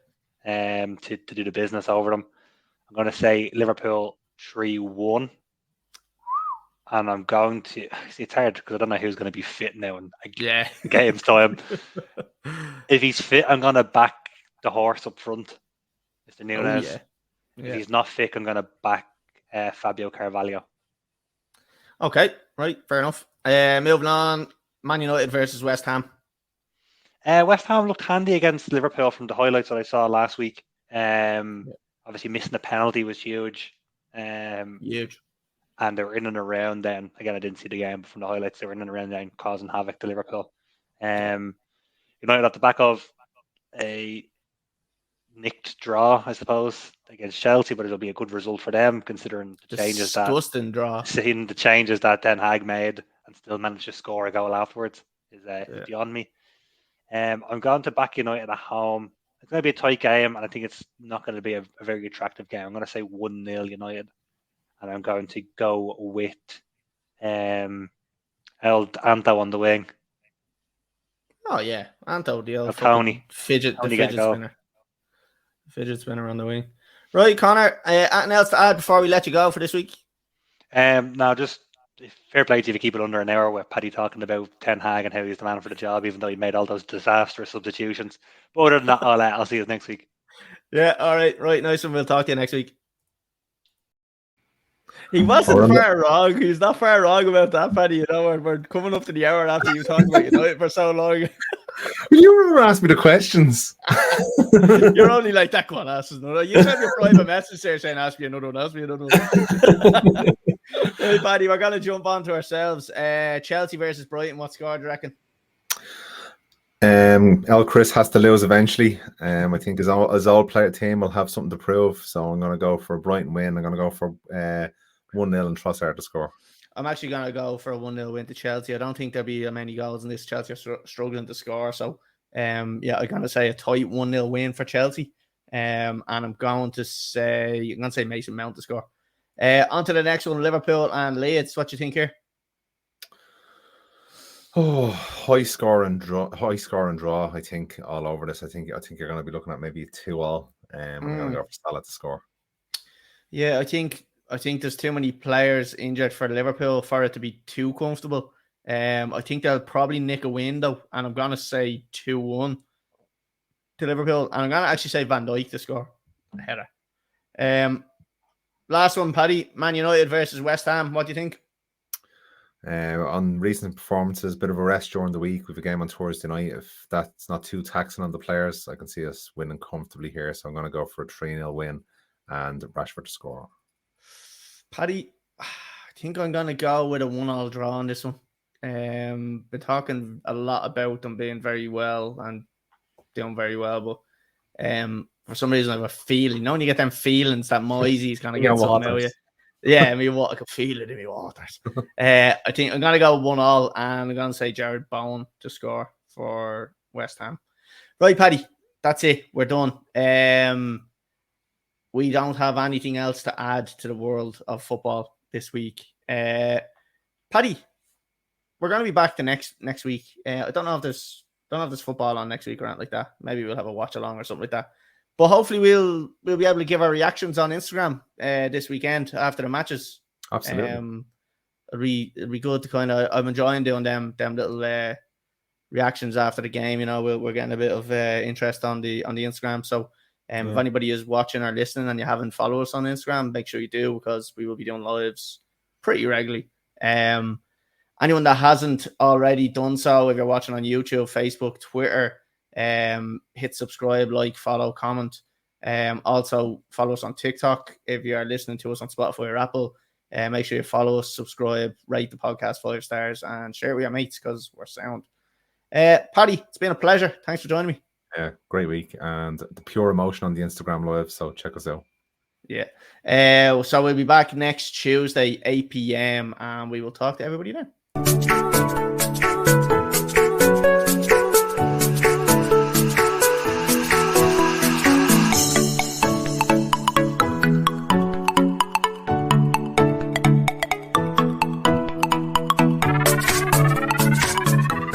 to do the business over them. I'm going to say Liverpool 3-1. And I'm going to see, it's hard because I don't know who's going to be fit now in game's time. If he's fit, I'm going to back the horse up front, Mr. Nunes. If he's not fit, I'm going to back Fabio Carvalho. Okay, right, fair enough. Moving on, Man United versus West Ham. West Ham looked handy against Liverpool from the highlights that I saw last week. Obviously, missing the penalty was huge. Huge. And they were in and around then. Again, I didn't see the game, but from the highlights, they were in and around then, causing havoc to Liverpool. United at the back of a nicked draw, I suppose, against Chelsea, but it'll be a good result for them considering the changes seeing the changes that Den Hag made and still managed to score a goal afterwards is beyond me. I'm going to back United at home. It's going to be a tight game, and I think it's not going to be a very attractive game. I'm going to say 1-0 United, and I'm going to go with El Anto on the wing. Oh yeah, Anto, the old Tony fidget spinner. Fidget spinner on the wing. Right, Connor, anything else to add before we let you go for this week? No, just fair play to you to keep it under an hour with Paddy talking about Ten Hag and how he's the man for the job, even though he made all those disastrous substitutions. But other than that, I'll see you next week. Yeah, all right, nice one. We'll talk to you next week. He wasn't far wrong. He's not far wrong about that, Paddy. You know, we're coming up to the hour after you talked about United for so long. You never asked me the questions. You're only like that. Go on, ask us another. You sent me a private message there saying, "Ask me another one." Hey, Paddy, we're gonna jump on to ourselves. Chelsea versus Brighton. What score do you reckon? El Chris has to lose eventually. I think his all player team will have something to prove. So I'm gonna go for a Brighton win. I'm gonna go for 1-0 and Trossard to score. I'm actually going to go for a 1-0 win to Chelsea. I don't think there'll be many goals in this. Chelsea are struggling to score. So, I'm going to say a tight 1-0 win for Chelsea. And I'm going to say Mason Mount to score. On to the next one, Liverpool and Leeds. What do you think here? Oh, high score and draw. I think all over this. I think you're going to be looking at maybe 2-2. I'm going to go for Salah to score. Yeah, I think there's too many players injured for Liverpool for it to be too comfortable. I think they'll probably nick a win though, and I'm going to say 2-1 to Liverpool, and I'm going to actually say Van Dijk to score a header. Last one, Paddy, Man United versus West Ham. What do you think? On recent performances, bit of a rest during the week. With a game on Thursday night. If that's not too taxing on the players, I can see us winning comfortably here. So I'm going to go for a 3-0 win and Rashford to score. Paddy, I think I'm going to go with a 1-1 draw on this one. Been talking a lot about them being very well and doing very well, but for some reason I have a feeling. You know when you get them feelings that Moisey's going to get something out of you? Yeah, I can feel it in my waters. I think I'm going to go 1-1 and I'm going to say Jared Bowen to score for West Ham. Right, Paddy, that's it. We're done. we don't have anything else to add to the world of football this week. Paddy, we're going to be back the next week. I don't know if there's football on next week or anything like that. Maybe we'll have a watch along or something like that. But hopefully we'll be able to give our reactions on Instagram this weekend after the matches. Absolutely. It'd be good to kind of. I'm enjoying doing them little reactions after the game. You know, we're getting a bit of interest on the Instagram. So if anybody is watching or listening and you haven't followed us on Instagram, make sure you do, because we will be doing lives pretty regularly. Anyone that hasn't already done so, if you're watching on YouTube, Facebook, Twitter, hit subscribe, like, follow, comment. Also follow us on TikTok. If you're listening to us on Spotify or Apple, make sure you follow us, subscribe, rate the podcast 5 stars, and share it with your mates because we're sound. Paddy, it's been a pleasure. Thanks for joining me. Yeah, great week, and the pure emotion on the Instagram live, so check us out. Yeah. So we'll be back next Tuesday, 8 p.m, and we will talk to everybody then.